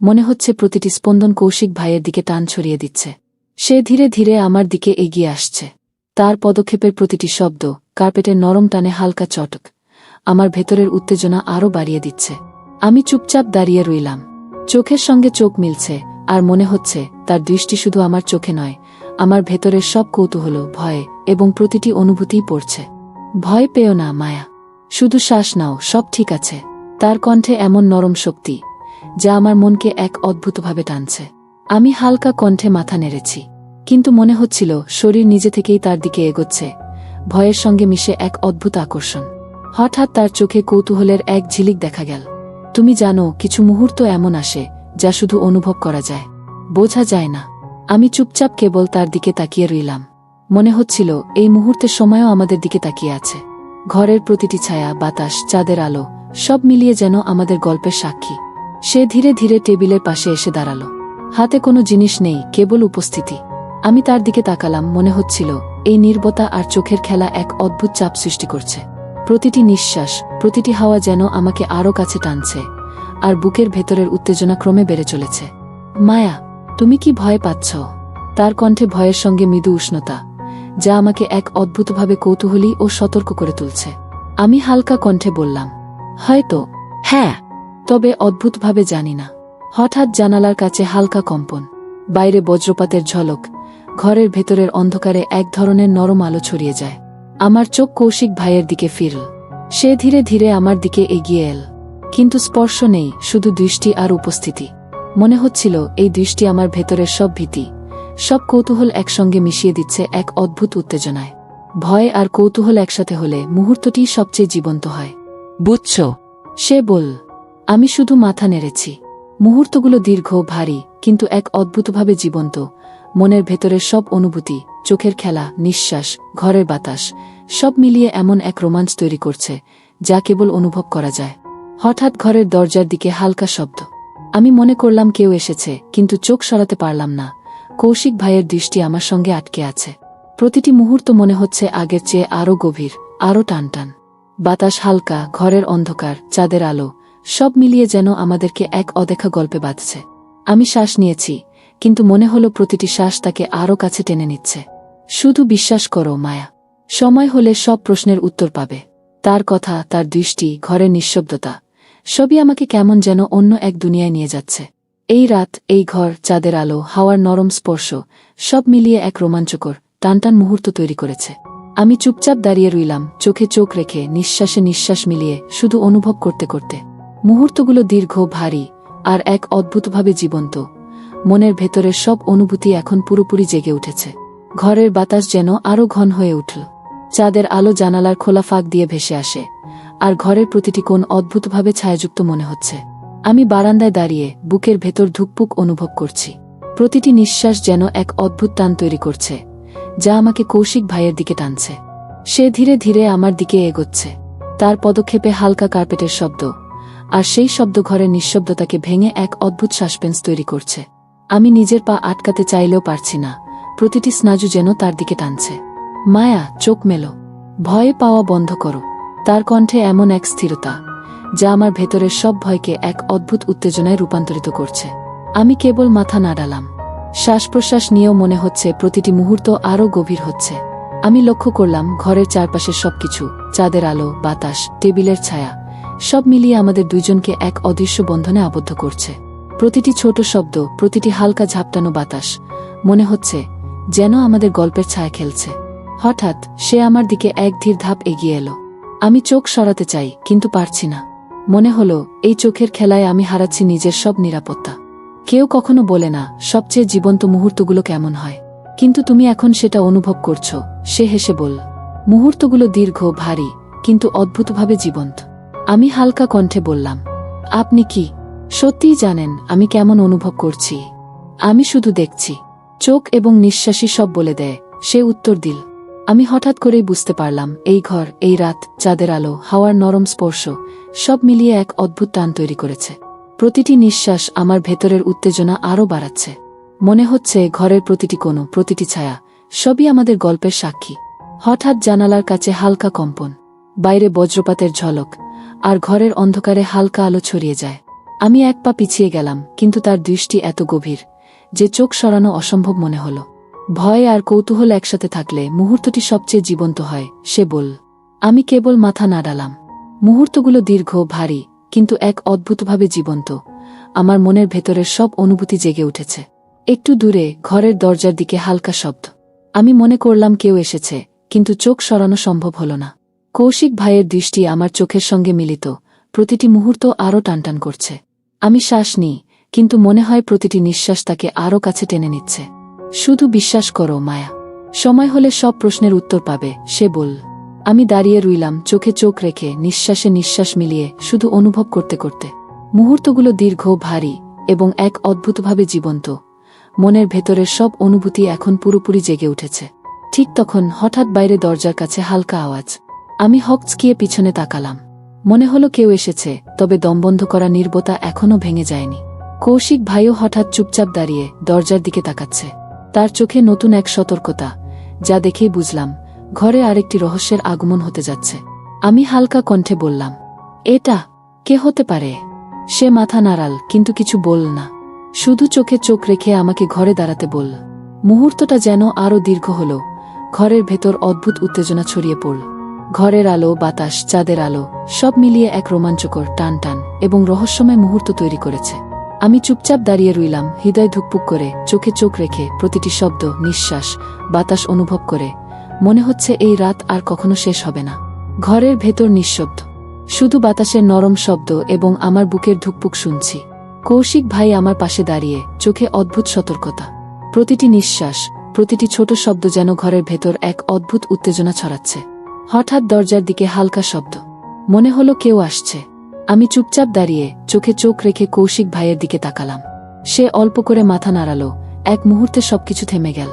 মনে হচ্ছে প্রতিটি স্পন্দন কৌশিক ভাইয়ের দিকে টান ছড়িয়ে দিচ্ছে। সে ধীরে ধীরে আমার দিকে এগিয়ে আসছে। তার পদক্ষেপের প্রতিটি শব্দ, কার্পেটের নরম টানে হালকা চটক, আমার ভেতরের উত্তেজনা আরও বাড়িয়ে দিচ্ছে। আমি চুপচাপ দাঁড়িয়ে রইলাম, চোখের সঙ্গে চোখ মিলছে, আর মনে হচ্ছে তার দৃষ্টি শুধু আমার চোখে নয়, আমার ভেতরের সব কৌতূহল, ভয় এবং প্রতিটি অনুভূতিই পড়ছে। ভয় পেও না মায়া, শুধু শ্বাস নাও, সব ঠিক আছে। তার কণ্ঠে এমন নরম শক্তি যা আমার মনকে এক অদ্ভুতভাবে টানছে। আমি হালকা কণ্ঠে মাথা নেড়েছি, কিন্তু মনে হচ্ছিল শরীর নিজে থেকেই তার দিকে এগোচ্ছে, ভয়ের সঙ্গে মিশে এক অদ্ভুত আকর্ষণ। হঠাৎ তার চোখে কৌতূহলের এক ঝিলিক দেখা গেল। তুমি জানো, কিছু মুহূর্ত এমন আসে যা শুধু অনুভব করা যায়, বোঝা যায় না। আমি চুপচাপ কেবল তার দিকে তাকিয়ে রইলাম। মনে হচ্ছিল এই মুহূর্তের সময়ও আমাদের দিকে তাকিয়ে আছে। ঘরের প্রতিটি ছায়া, বাতাস, চাঁদের আলো, সব মিলিয়ে যেন আমাদের গল্পের সাক্ষী। সে ধীরে ধীরে টেবিলের পাশে এসে দাঁড়ালো। হাতে কোনো জিনিস নেই, কেবল উপস্থিতি। আমি তার দিকে তাকালাম, মনে হচ্ছিল এই নীরবতা আর চোখের খেলা এক অদ্ভুত চাপ সৃষ্টি করছে। প্রতিটি নিঃশ্বাস, প্রতিটি হাওয়া যেন আমাকে আরও কাছে টানছে, আর বুকের ভেতরের উত্তেজনা ক্রমে বেড়ে চলেছে। মায়া, তুমি কি ভয় পাচ্ছ? তার কণ্ঠে ভয়ের সঙ্গে মৃদু উষ্ণতা, যা আমাকে এক অদ্ভুতভাবে কৌতূহলী ও সতর্ক করে তুলছে। আমি হালকা কণ্ঠে বললাম, হয়তো। হ্যাঁ, তবে অদ্ভুতভাবে জানি না। হঠাৎ জানালার কাছে হালকা কম্পন, বাইরে বজ্রপাতের ঝলক, ঘরের ভেতরের অন্ধকারে এক ধরনের নরম আলো ছড়িয়ে যায়। আমার চোখ কৌশিক ভাইয়ের দিকে ফিরল। সে ধীরে ধীরে আমার দিকে এগিয়ে এল, কিন্তু স্পর্শ নেই, শুধু দৃষ্টি আর উপস্থিতি। মনে হচ্ছিল এই দৃষ্টি আমার ভেতরের সব ভীতি, সব কৌতূহল একসঙ্গে মিশিয়ে দিচ্ছে এক অদ্ভুত উত্তেজনায়। ভয় আর কৌতূহল একসাথে হলে মুহূর্তটি সবচেয়ে জীবন্ত হয়। বুঝছ? সে বলল। আমি শুধু মাথা নেড়েছি। মুহূর্তগুলো দীর্ঘ, ভারী, কিন্তু এক অদ্ভুতভাবে জীবন্ত। মনের ভেতরের সব অনুভূতি, চোখের খেলা, নিঃশ্বাস, ঘরের বাতাস, সব মিলিয়ে এমন এক রোমাঞ্চ তৈরি করছে যা কেবল অনুভব করা যায়। হঠাৎ ঘরের দরজার দিকে হালকা শব্দ। আমি মনে করলাম কেউ এসেছে, কিন্তু চোখ সরাতে পারলাম না। কৌশিক ভাইয়ের দৃষ্টি আমার সঙ্গে আটকে আছে। প্রতিটি মুহূর্ত মনে হচ্ছে আগের চেয়ে আরও গভীর, আরও টানটান। বাতাস হালকা, ঘরের অন্ধকার, চাঁদের আলো, সব মিলিয়ে যেন আমাদেরকে এক অদেখা গল্পে বাঁধছে। আমি শ্বাস নিয়েছি, কিন্তু মনে হলো প্রতিটি শ্বাস তাকে আরও কাছে টেনে নিচ্ছে। শুধু বিশ্বাস করো মায়া, সময় হলে সব প্রশ্নের উত্তর পাবে। তার কথা, তার দৃষ্টি, ঘরের নিঃশব্দতা, সবই আমাকে কেমন যেন অন্য এক দুনিয়ায় নিয়ে যাচ্ছে। এই রাত, এই ঘর, চাঁদের আলো, হাওয়ার নরম স্পর্শ, সব মিলিয়ে এক রোমাঞ্চকর, টানটান মুহূর্ত তৈরি করেছে। আমি চুপচাপ দাঁড়িয়ে রইলাম, চোখে চোখ রেখে, নিঃশ্বাসে নিঃশ্বাস মিলিয়ে, শুধু অনুভব করতে করতে। মুহূর্তগুলো দীর্ঘ, ভারী, আর এক অদ্ভুতভাবে জীবন্ত। মনের ভেতরের সব অনুভূতি এখন পুরোপুরি জেগে উঠেছে। ঘরের বাতাস যেন আরও ঘন হয়ে উঠল। চাঁদের আলো জানালার খোলা ফাঁক দিয়ে ভেসে আসে, আর ঘরের প্রতিটি কোণ অদ্ভুতভাবে ছায়াযুক্ত মনে হচ্ছে। আমি বারান্দায় দাঁড়িয়ে বুকের ভেতর ধুকপুক অনুভব করছি। প্রতিটি নিঃশ্বাস যেন এক অদ্ভুত টান তৈরি করছে, যা আমাকে কৌশিক ভাইয়ের দিকে টানছে। সে ধীরে ধীরে আমার দিকে এগোচ্ছে, তার পদক্ষেপে হালকা কার্পেটের শব্দ, আর সেই শব্দ ঘরের নিঃশব্দতাকে ভেঙে এক অদ্ভুত সাসপেন্স তৈরি করছে। আমি নিজের পা আটকাতে চাইলেও পারছি না, প্রতিটি স্নায়ু যেন তার দিকে টানছে। মায়া, চোখ মেলো। ভয়ে পাওয়া বন্ধ করো। তার কণ্ঠে এমন এক স্থিরতা যা আমার ভেতরের সব ভয়কে এক অদ্ভুত উত্তেজনায় রূপান্তরিত করছে। আমি কেবল মাথা নাড়ালাম। শ্বাস প্রশ্বাস নিয়েও মনে হচ্ছে প্রতিটি মুহূর্ত আরও গভীর হচ্ছে। আমি লক্ষ্য করলাম ঘরের চারপাশের সবকিছু, চাঁদের আলো, বাতাস, টেবিলের ছায়া, সব মিলিয়ে আমাদের দুইজনকে এক অদৃশ্য বন্ধনে আবদ্ধ করছে। প্রতিটি ছোট শব্দ, প্রতিটি হালকা ঝাপটানো বাতাস, মনে হচ্ছে যেন আমাদের গল্পের ছায়া খেলছে। হঠাৎ সে আমার দিকে এক ধীর ধাপ এগিয়ে এলো। আমি চোখ সরাতে চাই, কিন্তু পারছি না। মনে হলো এই চোখের খেলায় আমি হারাচ্ছি নিজের সব নিরাপত্তা। কেউ কখনো বলে না সবচেয়ে জীবন্ত মুহূর্তগুলো কেমন হয়, কিন্তু তুমি এখন সেটা অনুভব করছো। সে হেসে বলল, মুহূর্তগুলো দীর্ঘ, ভারী, কিন্তু অদ্ভুতভাবে জীবন্ত। আমি হালকা কণ্ঠে বললাম, আপনি কি সত্যিই জানেন আমি কেমন অনুভব করছি? আমি শুধু দেখছি। চোখ এবং নিঃশ্বাসই সব বলে দেয়, সে উত্তর দিল। আমি হঠাৎ করেই বুঝতে পারলাম এই ঘর, এই রাত, চাঁদের আলো, হাওয়ার নরম স্পর্শ, সব মিলিয়ে এক অদ্ভুত টান তৈরি করেছে। প্রতিটি নিঃশ্বাস আমার ভেতরের উত্তেজনা আরও বাড়াচ্ছে। মনে হচ্ছে ঘরের প্রতিটি কোণ, প্রতিটি ছায়া, সবই আমাদের গল্পের সাক্ষী। হঠাৎ জানালার কাছে হালকা কম্পন, বাইরে বজ্রপাতের ঝলক, আর ঘরের অন্ধকারে হালকা আলো ছড়িয়ে যায়। আমি এক পা পিছিয়ে গেলাম, কিন্তু তার দৃষ্টি এত গভীর যে চোখ সরানো অসম্ভব মনে হল। ভয় আর কৌতূহল একসাথে থাকলে মুহূর্তটি সবচেয়ে জীবন্ত হয়, সে বলল। আমি কেবল মাথা নাড়ালাম। মুহূর্তগুলো দীর্ঘ, ভারী, কিন্তু এক অদ্ভুতভাবে জীবন্ত। আমার মনের ভেতরের সব অনুভূতি জেগে উঠেছে। একটু দূরে ঘরের দরজার দিকে হালকা শব্দ। আমি মনে করলাম কেউ এসেছে, কিন্তু চোখ সরানো সম্ভব হল না। কৌশিক ভাইয়ের দৃষ্টি আমার চোখের সঙ্গে মিলিত, প্রতিটি মুহূর্ত আরও টানটান করছে। আমি শ্বাস নিই, কিন্তু মনে হয় প্রতিটি নিঃশ্বাস তাকে আরও কাছে টেনে নিচ্ছে। শুধু বিশ্বাস করো মায়া, সময় হলে সব প্রশ্নের উত্তর পাবে, সে বলল। আমি দাঁড়িয়ে রইলাম, চোখে চোখ রেখে, নিঃশ্বাসে নিঃশ্বাস মিলিয়ে, শুধু অনুভব করতে করতে। মুহূর্তগুলো দীর্ঘ, ভারী, এবং এক অদ্ভুতভাবে জীবন্ত। মনের ভেতরের সব অনুভূতি এখন পুরোপুরি জেগে উঠেছে। ঠিক তখন হঠাৎ বাইরে দরজার কাছে হালকা আওয়াজ। আমি হকচকিয়ে পিছনে তাকালাম। মনে হলো কেউ এসেছে, তবে দমবন্ধ করা নীরবতা এখনও ভেঙে যায়নি। কৌশিক ভাইও হঠাৎ চুপচাপ দাঁড়িয়ে দরজার দিকে তাকাচ্ছে। তার চোখে নতুন এক সতর্কতা, যা দেখেই বুঝলাম ঘরে আরেকটি রহস্যের আগমন হতে যাচ্ছে। আমি হালকা কণ্ঠে বললাম, এটা কে হতে পারে? সে মাথা নাড়াল, কিন্তু কিছু বলল না। শুধু চোখে চোখ রেখে আমাকে ঘরে দাঁড়াতে বলল। মুহূর্তটা যেন আরও দীর্ঘ হল। ঘরের ভেতর অদ্ভুত উত্তেজনা ছড়িয়ে পড়ল। ঘরের আলো, বাতাস, চাঁদের আলো, সব মিলিয়ে এক রোমাঞ্চকর, টান টান এবং রহস্যময় মুহূর্ত তৈরি করেছে। আমি চুপচাপ দাঁড়িয়ে রইলাম, হৃদয় ধুকপুক করে, চোখে চোখ রেখে, প্রতিটি শব্দ, নিঃশ্বাস, বাতাস অনুভব করে। মনে হচ্ছে এই রাত আর কখনো শেষ হবে না। ঘরের ভেতর নিঃশব্দ, শুধু বাতাসের নরম শব্দ এবং আমার বুকের ধুকপুক শুনছি। কৌশিক ভাই আমার পাশে দাঁড়িয়ে, চোখে অদ্ভুত সতর্কতা। প্রতিটি নিঃশ্বাস, প্রতিটি ছোট শব্দ যেন ঘরের ভেতর এক অদ্ভুত উত্তেজনা ছড়াচ্ছে। হঠাৎ দরজার দিকে হালকা শব্দ। মনে হলো কেউ আসছে। আমি চুপচাপ দাঁড়িয়ে, চোখে চোখ রেখে কৌশিক ভাইয়ের দিকে তাকালাম। সে অল্প করে মাথা নাড়ালো। এক মুহূর্তে সবকিছু থেমে গেল।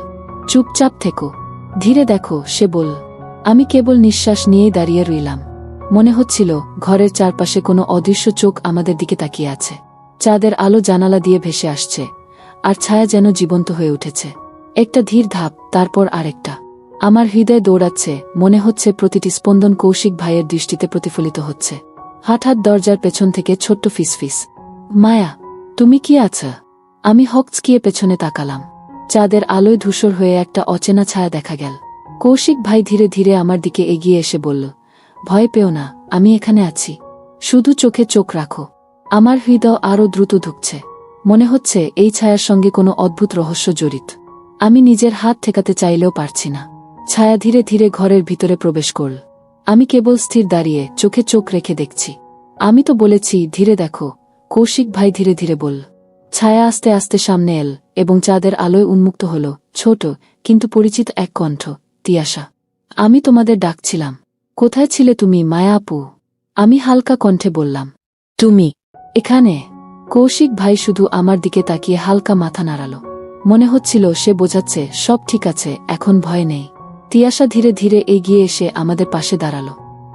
চুপচাপ থেকো, ধীরে দেখো, সে বলল। আমি কেবল নিঃশ্বাস নিয়েই দাঁড়িয়ে রইলাম। মনে হচ্ছিল ঘরের চারপাশে কোনো অদৃশ্য চোখ আমাদের দিকে তাকিয়ে আছে। চাঁদের আলো জানালা দিয়ে ভেসে আসছে, আর ছায়া যেন জীবন্ত হয়ে উঠেছে। একটা ধীর ধাপ, তারপর আরেকটা। আমার হৃদয় দৌড়াচ্ছে, মনে হচ্ছে প্রতিটি স্পন্দন কৌশিক ভাইয়ের দৃষ্টিতে প্রতিফলিত হচ্ছে। হঠাৎ দরজার পেছন থেকে ছোট্ট ফিসফিস, মায়া, তুমি কি আছো? আমি হকচকিয়ে পেছনে তাকালাম। চাঁদের আলোয় ধূসর হয়ে একটা অচেনা ছায়া দেখা গেল। কৌশিক ভাই ধীরে ধীরে আমার দিকে এগিয়ে এসে বলল, ভয় পেও না, আমি এখানে আছি। শুধু চোখে চোখ রাখো। আমার হৃদয় আরও দ্রুত ধুকছে। মনে হচ্ছে এই ছায়ার সঙ্গে কোনো অদ্ভুত রহস্য জড়িত। আমি নিজের হাত ঠেকাতে চাইলেও পারছি না। ছায়া ধীরে ধীরে ঘরের ভিতরে প্রবেশ করল। আমি কেবল স্থির দাঁড়িয়ে চোখে চোখ রেখে দেখছি। আমি তো বলেছি ধীরে দেখো, কৌশিক ভাই ধীরে ধীরে বলল। ছায়া আস্তে আস্তে সামনে এল এবং চাঁদের আলোয় উন্মুক্ত হল ছোট কিন্তু পরিচিত এক কণ্ঠ, তিয়াশা। আমি তোমাদের ডাকছিলাম। কোথায় ছিলে তুমি, মায়া আপু? আমি হালকা কণ্ঠে বললাম। তুমি এখানে? কৌশিক ভাই শুধু আমার দিকে তাকিয়ে হালকা মাথা নাড়াল। মনে হচ্ছিল সে বোঝাচ্ছে সব ঠিক আছে, এখন ভয় নেই। তিয়াশা ধীরে ধীরে এগিয়ে এসে আমাদের পাশে দাঁড়াল।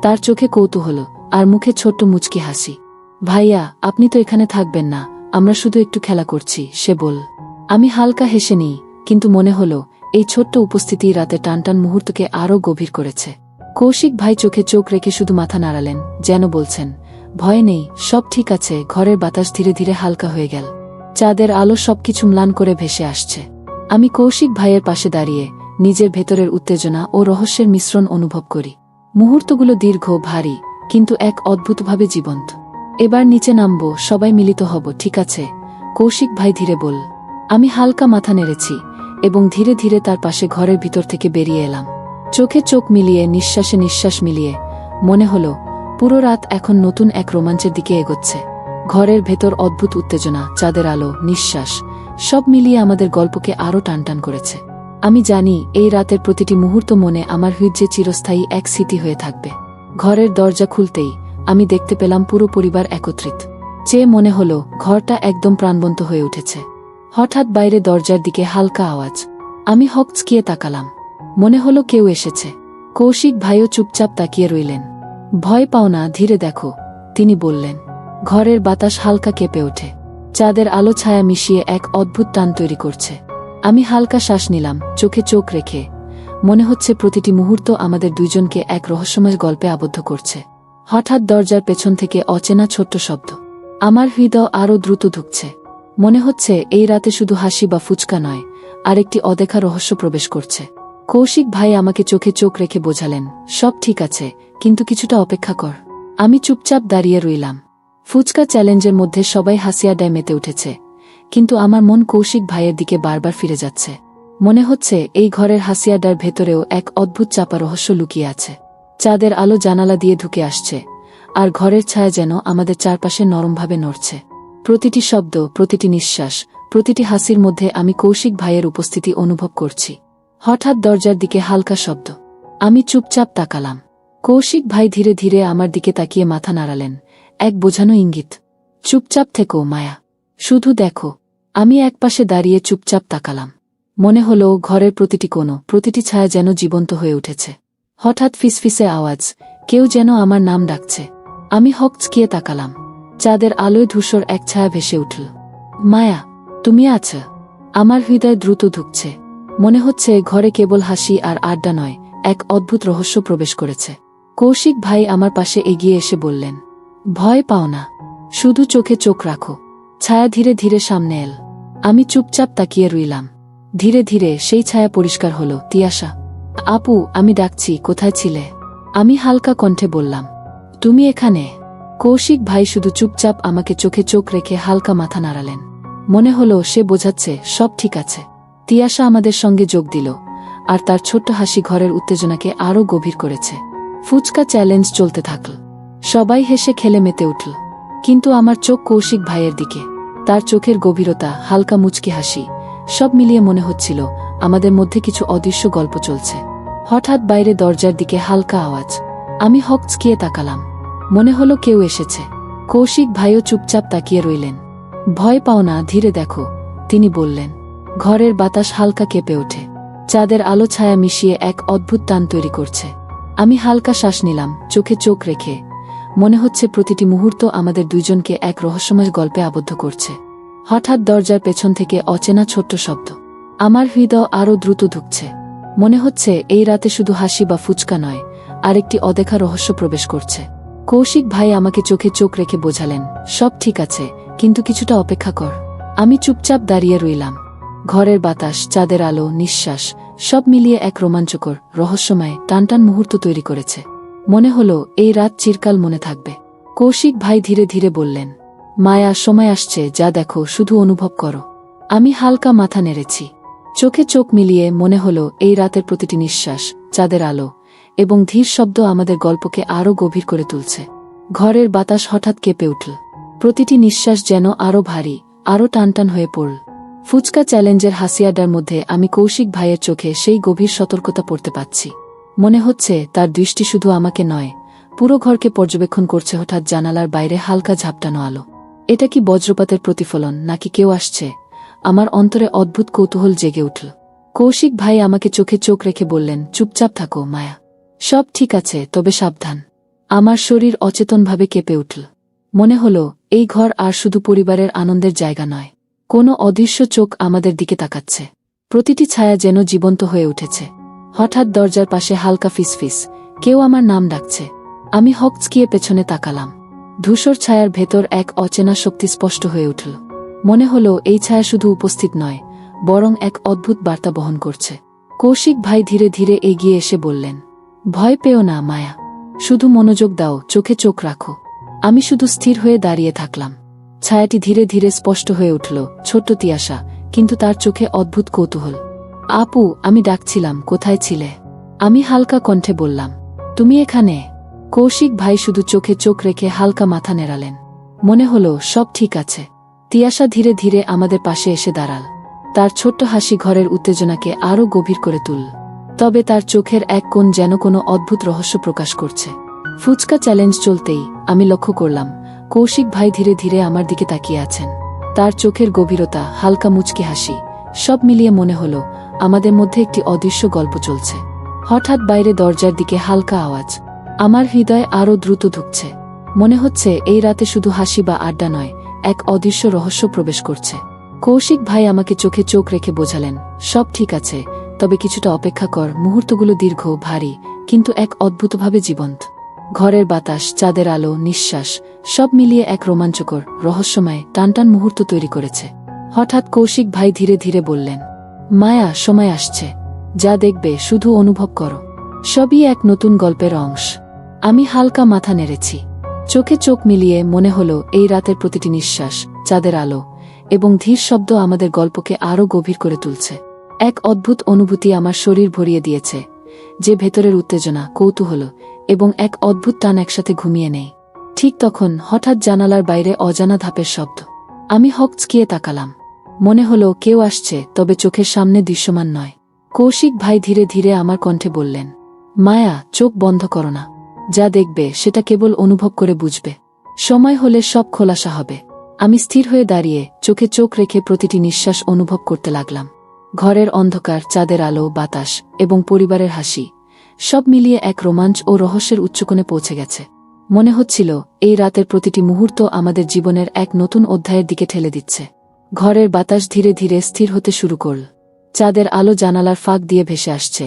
তার চোখে কৌতূহল আর মুখে ছোট্ট মুচকি হাসি। ভাইয়া, আপনি তো এখানে থাকবেন না, আমরা শুধু একটু খেলা করছি, সে বলল। আমি হালকা হেসে নিই, কিন্তু মনে হলো এই ছোট্ট উপস্থিতি রাতে টানটান মুহূর্তকে আরও গভীর করেছে। কৌশিক ভাই চোখে চোখ রেখে শুধু মাথা নাড়ালেন, যেন বলছেন, ভয় নেই, সব ঠিক আছে। ঘরের বাতাস ধীরে ধীরে হালকা হয়ে গেল। চাঁদের আলো সবকিছু ম্লান করে ভেসে আসছে। আমি কৌশিক ভাইয়ের পাশে দাঁড়িয়ে নিজের ভেতরের উত্তেজনা ও রহস্যের মিশ্রণ অনুভব করি। মুহূর্তগুলো দীর্ঘ, ভারী, কিন্তু এক অদ্ভুতভাবে জীবন্ত। এবার নিচে নামব, সবাই মিলিত হব, ঠিক আছে? কৌশিক ভাই ধীরে বল। আমি হালকা মাথা নেড়েছি এবং ধীরে ধীরে তার পাশে ঘরের ভিতর থেকে বেরিয়ে এলাম। চোখে চোখ মিলিয়ে, নিঃশ্বাসে নিঃশ্বাস মিলিয়ে মনে হলো পুরো রাত এখন নতুন এক রোমাঞ্চের দিকে এগোচ্ছে। ঘরের ভেতর অদ্ভুত উত্তেজনা, চাঁদের আলো, নিঃশ্বাস, সব মিলিয়ে আমাদের গল্পকে আরও টানটান করেছে। আমি জানি এই রাতের প্রতিটি মুহূর্ত মনে আমার হৃদয়ে চিরস্থায়ী এক স্মৃতি হয়ে থাকবে। ঘরের দরজা খুলতেই আমি দেখতে পেলাম পুরো পরিবার একত্রিত। চেয়ে মনে হলো ঘরটা একদম প্রাণবন্ত হয়ে উঠেছে। হঠাৎ বাইরে দরজার দিকে হালকা আওয়াজ। আমি হকচকিয়ে তাকালাম। মনে হলো কেউ এসেছে। কৌশিক ভাইও চুপচাপ তাকিয়ে রইলেন। ভয় পাও না, ধীরে দেখো, তিনি বললেন। ঘরের বাতাস হালকা কেঁপে ওঠে। চাঁদের আলো ছায়া মিশিয়ে এক অদ্ভুত টান তৈরি করছে। আমি হালকা শ্বাস নিলাম, চোখে চোখ রেখে। মনে হচ্ছে প্রতিটি মুহূর্ত আমাদের দুইজনকে এক রহস্যময় গল্পে আবদ্ধ করছে। হঠাৎ দরজার পেছন থেকে অচেনা ছোট্ট শব্দ। আমার হৃদয় আরও দ্রুত ধুকছে। মনে হচ্ছে এই রাতে শুধু হাসি বা ফুচকা নয়, আরেকটি অদেখা রহস্য প্রবেশ করছে। কৌশিক ভাই আমাকে চোখে চোখ রেখে বোঝালেন, সব ঠিক আছে, কিন্তু কিছুটা অপেক্ষা কর। আমি চুপচাপ দাঁড়িয়ে রইলাম। ফুচকা চ্যালেঞ্জের মধ্যে সবাই হাসি আড্ডায় মেতে উঠেছে, কিন্তু আমার মন কৌশিক ভাইয়ের দিকে বারবার ফিরে যাচ্ছে। মনে হচ্ছে এই ঘরের হাসি আড্ডার ভেতরেও এক অদ্ভুত চাপা রহস্য লুকিয়ে আছে। চাঁদের আলো জানালা দিয়ে ঢুকে আসছে, আর ঘরের ছায়া যেন আমাদের চারপাশে নরমভাবে নড়ছে। প্রতিটি শব্দ, প্রতিটি নিঃশ্বাস, প্রতিটি হাসির মধ্যে আমি কৌশিক ভাইয়ের উপস্থিতি অনুভব করছি। হঠাৎ দরজার দিকে হালকা শব্দ। আমি চুপচাপ তাকালাম। কৌশিক ভাই ধীরে ধীরে আমার দিকে তাকিয়ে মাথা নাড়ালেন, এক বোঝানো ইঙ্গিত। চুপচাপ থেকো মায়া, শুধু দেখো। আমি একপাশে দাঁড়িয়ে চুপচাপ তাকালাম। মনে হলো ঘরের প্রতিটি কোণ, প্রতিটি ছায়া যেন জীবন্ত হয়ে উঠেছে। হঠাৎ ফিসফিসে আওয়াজ, কেউ যেন আমার নাম ডাকছে। আমি হকচকিয়ে তাকালাম। চাঁদের আলোয় ধূসর এক ছায়া ভেসে উঠল। মায়া, তুমি আছো? আমার হৃদয় দ্রুত ধুকছে। মনে হচ্ছে ঘরে কেবল হাসি আর আড্ডা নয়, এক অদ্ভুত রহস্য প্রবেশ করেছে। কৌশিক ভাই আমার পাশে এগিয়ে এসে বললেন, ভয় পাও না, শুধু চোখে চোখ রাখো। ছায়া ধীরে ধীরে সামনে এল। আমি চুপচাপ তাকিয়ে রইলাম। ধীরে ধীরে সেই ছায়া পরিষ্কার হলো। তিয়াশা, আপু, আমি ডাকছি, কোথায় ছিলে? আমি হালকা কণ্ঠে বললাম, তুমি এখানে? কৌশিক ভাই শুধু চুপচাপ আমাকে চোখে চোখ রেখে হালকা মাথা নাড়ালেন। মনে হলো সে বোঝাচ্ছে সব ঠিক আছে। তিয়াশা আমাদের সঙ্গে যোগ দিল, আর তার ছোট্ট হাসি ঘরের উত্তেজনাকে আরও গভীর করেছে। ফুচকা চ্যালেঞ্জ চলতে থাকল। সবাই হেসে খেলে মেতে উঠল, কিন্তু আমার চোখ কৌশিক ভাইয়ের দিকে। তার চোখের গভীরতা, হালকা মুচকি হাসি, সব মিলিয়ে মনে হচ্ছিল আমাদের মধ্যে কিছু অদৃশ্য গল্প চলছে। হঠাৎ বাইরে দরজার দিকে হালকা আওয়াজ। আমি হকচকিয়ে তাকালাম। মনে হলো কেউ এসেছে। কৌশিক ভাইও চুপচাপ তাকিয়ে রইলেন। ভয় পাও না, ধীরে দেখো, তিনি বললেন। ঘরের বাতাস হালকা কেঁপে ওঠে। চাঁদের আলো ছায়া মিশিয়ে এক অদ্ভুত টান তৈরি করছে। আমি হালকা শ্বাস নিলাম, চোখে চোখ রেখে। মনে হচ্ছে প্রতিটি মুহূর্ত আমাদের দুইজনকে এক রহস্যময় গল্পে আবদ্ধ করছে। হঠাৎ দরজার পেছন থেকে অচেনা ছোট্ট শব্দ। আমার হৃদয় আরও দ্রুত ধুকছে। মনে হচ্ছে এই রাতে শুধু হাসি বা ফুচকা নয়, আরেকটি অদেখা রহস্য প্রবেশ করছে। কৌশিক ভাই আমাকে চোখে চোখ রেখে বোঝালেন, সব ঠিক আছে, কিন্তু কিছুটা অপেক্ষা কর। আমি চুপচাপ দাঁড়িয়ে রইলাম। ঘরের বাতাস, চাঁদের আলো, নিঃশ্বাস, সব মিলিয়ে এক রোমাঞ্চকর, রহস্যময়, টানটান মুহূর্ত তৈরি করেছে। মনে হলো এই রাত চিরকাল মনে থাকবে। কৌশিক ভাই ধীরে ধীরে বললেন, মায়া, সময় আসছে, যা দেখো, শুধু অনুভব করো। আমি হালকা মাথা নেড়েছি। চোখে চোখ মিলিয়ে মনে হলো এই রাতের প্রতিটি নিঃশ্বাস, চাঁদের আলো এবং ধীর শব্দ আমাদের গল্পকে আরও গভীর করে তুলছে। ঘরের বাতাস হঠাৎ কেঁপে উঠল। প্রতিটি নিঃশ্বাস যেন আরও ভারী, আরও টানটান হয়ে পড়ল। ফুচকা চ্যালেঞ্জের হাসিয়াডার মধ্যে আমি কৌশিক ভাইয়ের চোখে সেই গভীর সতর্কতা পড়তে পাচ্ছি। মনে হচ্ছে তার দৃষ্টি শুধু আমাকে নয়, পুরো ঘরকে পর্যবেক্ষণ করছে। হঠাৎ জানালার বাইরে হালকা ঝাপটানো আলো। এটা কি বজ্রপাতের প্রতিফলন, নাকি কেউ আসছে? আমার অন্তরে অদ্ভুত কৌতূহল জেগে উঠল। কৌশিক ভাই আমাকে চোখে চোখ রেখে বললেন, চুপচাপ থাকো মায়া, সব ঠিক আছে, তবে সাবধান। আমার শরীর অচেতনভাবে কেঁপে উঠল। মনে হলো এই ঘর আর শুধু পরিবারের আনন্দের জায়গা নয়, কোনো অদৃশ্য চোখ আমাদের দিকে তাকাচ্ছে। প্রতিটি ছায়া যেন জীবন্ত হয়ে উঠেছে। হঠাৎ দরজার পাশে হালকা ফিসফিস, কেউ আমার নাম ডাকছে। আমি হকচকিয়ে পেছনে তাকালাম। ধূসর ছায়ার ভেতর এক অচেনা শক্তি স্পষ্ট হয়ে উঠল। মনে হলো এই ছায়া শুধু উপস্থিত নয়, বরং এক অদ্ভুত বার্তা বহন করছে। কৌশিক ভাই ধীরে ধীরে এগিয়ে এসে বললেন, ভয় পেও না মায়া, শুধু মনোযোগ দাও, চোখে চোখ রাখো। আমি শুধু স্থির হয়ে দাঁড়িয়ে থাকলাম। ছায়াটি ধীরে ধীরে স্পষ্ট হয়ে উঠল, ছোট্ট তিয়াশা, কিন্তু তার চোখে অদ্ভুত কৌতূহল। আপু, আমি ডাকছিলাম, কোথায় ছিলে? আমি হালকা কণ্ঠে বললাম, তুমি এখানে? কৌশিক ভাই শুধু চোখে চোখ রেখে হালকা মাথা নেড়ালেন। মনে হলো সব ঠিক আছে। তিয়াশা ধীরে ধীরে আমাদের পাশে এসে দাঁড়াল। তার ছোট্ট হাসি ঘরের উত্তেজনাকে আরও গভীর করে তুলল। তবে তার চোখের এক কোণ যেন কোনো অদ্ভুত রহস্য প্রকাশ করছে। ফুচকা চ্যালেঞ্জ চলতেই আমি লক্ষ্য করলাম কৌশিক ভাই ধীরে ধীরে আমার দিকে তাকিয়ে আছেন। তার চোখের গভীরতা, হালকা মুচকি হাসি, সব মিলিয়ে মনে হলো আমাদের মধ্যে একটি অদৃশ্য গল্প চলছে। হঠাৎ বাইরে দরজার দিকে হালকা আওয়াজ। আমার হৃদয় আরও দ্রুত ধুকছে। মনে হচ্ছে এই রাতে শুধু হাসি বা আড্ডা নয়, এক অদৃশ্য রহস্য প্রবেশ করছে। কৌশিক ভাই আমাকে চোখে চোখ রেখে বোঝালেন, সব ঠিক আছে, তবে কিছুটা অপেক্ষা কর। মুহূর্তগুলো দীর্ঘ, ভারী, কিন্তু এক অদ্ভুতভাবে জীবন্ত। ঘরের বাতাস, চাঁদের আলো, নিঃশ্বাস, সব মিলিয়ে এক রোমাঞ্চকর, রহস্যময়, টানটান মুহূর্ত তৈরি করেছে। হঠাৎ কৌশিক ভাই ধীরে ধীরে বললেন, মায়া, সময় আসছে, যা দেখবে শুধু অনুভব করো। সবই এক নতুন গল্পের অংশ। আমি হালকা মাথা নেড়েছি। চোখে চোখ মিলিয়ে মনে হলো এই রাতের প্রতিটি নিঃশ্বাস, চাঁদের আলো এবং ধীর শব্দ আমাদের গল্পকে আরও গভীর করে তুলছে। এক অদ্ভুত অনুভূতি আমার শরীর ভরিয়ে দিয়েছে, যে ভেতরের উত্তেজনা, কৌতূহল এবং এক অদ্ভুত টান একসাথে ঘুমিয়ে নেই। ঠিক তখন হঠাৎ জানালার বাইরে অজানা ধাপের শব্দ। আমি হকচকিয়ে তাকালাম। মনে হলো কেউ আসছে, তবে চোখের সামনে দৃশ্যমান নয়। কৌশিক ভাই ধীরে ধীরে আমার কণ্ঠে বললেন, মায়া, চোখ বন্ধ করো না। যা দেখবে সেটা কেবল অনুভব করে বুঝবে। সময় হলে সব খোলাসা হবে। আমি স্থির হয়ে দাঁড়িয়ে চোখে চোখ রেখে প্রতিটি নিঃশ্বাস অনুভব করতে লাগলাম। ঘরের অন্ধকার, চাঁদের আলো, বাতাস এবং পরিবারের হাসি, সব মিলিয়ে এক রোমাঞ্চ ও রহস্যের উচ্চকোণে পৌঁছে গেছে। মনে হচ্ছিল এই রাতের প্রতিটি মুহূর্ত আমাদের জীবনের এক নতুন অধ্যায়ের দিকে ঠেলে দিচ্ছে। ঘরের বাতাস ধীরে ধীরে স্থির হতে শুরু করল। চাঁদের আলো জানালার ফাঁক দিয়ে ভেসে আসছে,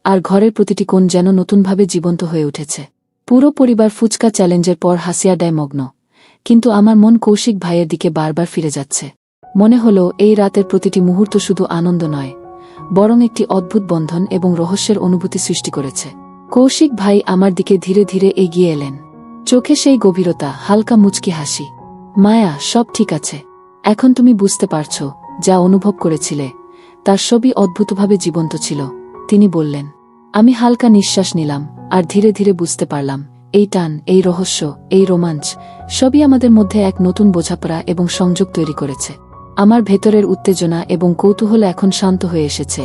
আর ঘরের প্রতিটি কোণ যেন নতুনভাবে জীবন্ত হয়ে উঠেছে। পুরো পরিবার ফুচকা চ্যালেঞ্জের পর হাসি আড্ডায় মগ্ন, কিন্তু আমার মন কৌশিক ভাইয়ের দিকে বারবার ফিরে যাচ্ছে। মনে হলো এই রাতের প্রতিটি মুহূর্ত শুধু আনন্দ নয়, বরং একটি অদ্ভুত বন্ধন এবং রহস্যের অনুভূতি সৃষ্টি করেছে। কৌশিক ভাই আমার দিকে ধীরে ধীরে এগিয়ে এলেন। চোখে সেই গভীরতা, হালকা মুচকি হাসি। মায়া, সব ঠিক আছে। এখন তুমি বুঝতে পারছ, যা অনুভব করেছিলে তার সবই অদ্ভুতভাবে জীবন্ত ছিল, তিনি বললেন। আমি হালকা নিঃশ্বাস নিলাম, আর ধীরে ধীরে বুঝতে পারলাম এই টান, এই রহস্য, এই রোমাঞ্চ সবই আমাদের মধ্যে এক নতুন বোঝাপড়া এবং সংযোগ তৈরি করেছে। আমার ভেতরের উত্তেজনা এবং কৌতূহল এখন শান্ত হয়ে এসেছে,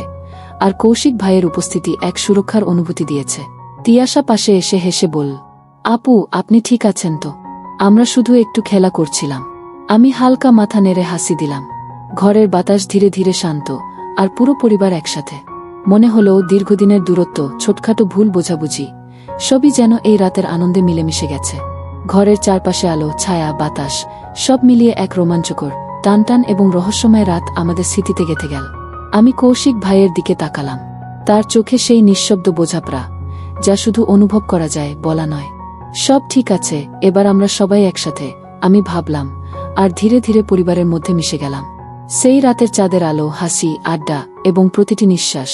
আর কৌশিক ভাইয়ের উপস্থিতি এক সুরক্ষার অনুভূতি দিয়েছে। তিয়াশা পাশে এসে হেসে বলল, আপু, আপনি ঠিক আছেন তো? আমরা শুধু একটু খেলা করছিলাম। আমি হালকা মাথা নেড়ে হাসি দিলাম। ঘরের বাতাস ধীরে ধীরে শান্ত, আর পুরো পরিবার একসাথে। মনে হলো দীর্ঘদিনের দূরত্ব, ছোটখাটো ভুল বোঝাবুঝি, সবই যেন এই রাতের আনন্দে মিলেমিশে গেছে। ঘরের চারপাশে আলো, ছায়া, বাতাস সব মিলিয়ে এক রোমাঞ্চকর, টানটান এবং রহস্যময় রাত আমাদের স্মৃতিতে গেঁথে গেল। আমি কৌশিক ভাইয়ের দিকে তাকালাম। তার চোখে সেই নিঃশব্দ বোঝাপড়া, যা শুধু অনুভব করা যায়, বলা নয়। সব ঠিক আছে, এবার আমরা সবাই একসাথে, আমি ভাবলাম, আর ধীরে ধীরে পরিবারের মধ্যে মিশে গেলাম। সেই রাতের চাঁদের আলো, হাসি, আড্ডা এবং প্রতিটি নিঃশ্বাস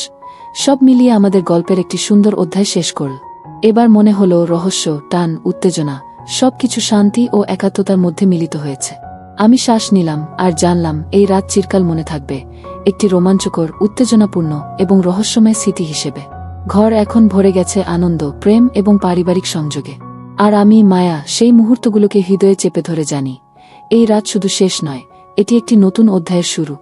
সব মিলিয়ে আমাদের গল্পের একটি সুন্দর অধ্যায় শেষ করল। এবার মনে হলো রহস্য, টান, উত্তেজনা সবকিছু শান্তি ও একাত্মতার মধ্যে মিলিত হয়েছে। আমি শ্বাস নিলাম, আর জানলাম এই রাত চিরকাল মনে থাকবে, একটি রোমাঞ্চকর, উত্তেজনাপূর্ণ এবং রহস্যময় স্মৃতি হিসেবে। ঘর এখন ভরে গেছে আনন্দ, প্রেম এবং পারিবারিক সংযোগে। আর আমি, মায়া, সেই মুহূর্তগুলোকে হৃদয়ে চেপে ধরে জানি, এই রাত শুধু শেষ নয়, এটি একটি নতুন অধ্যায়ের শুরু।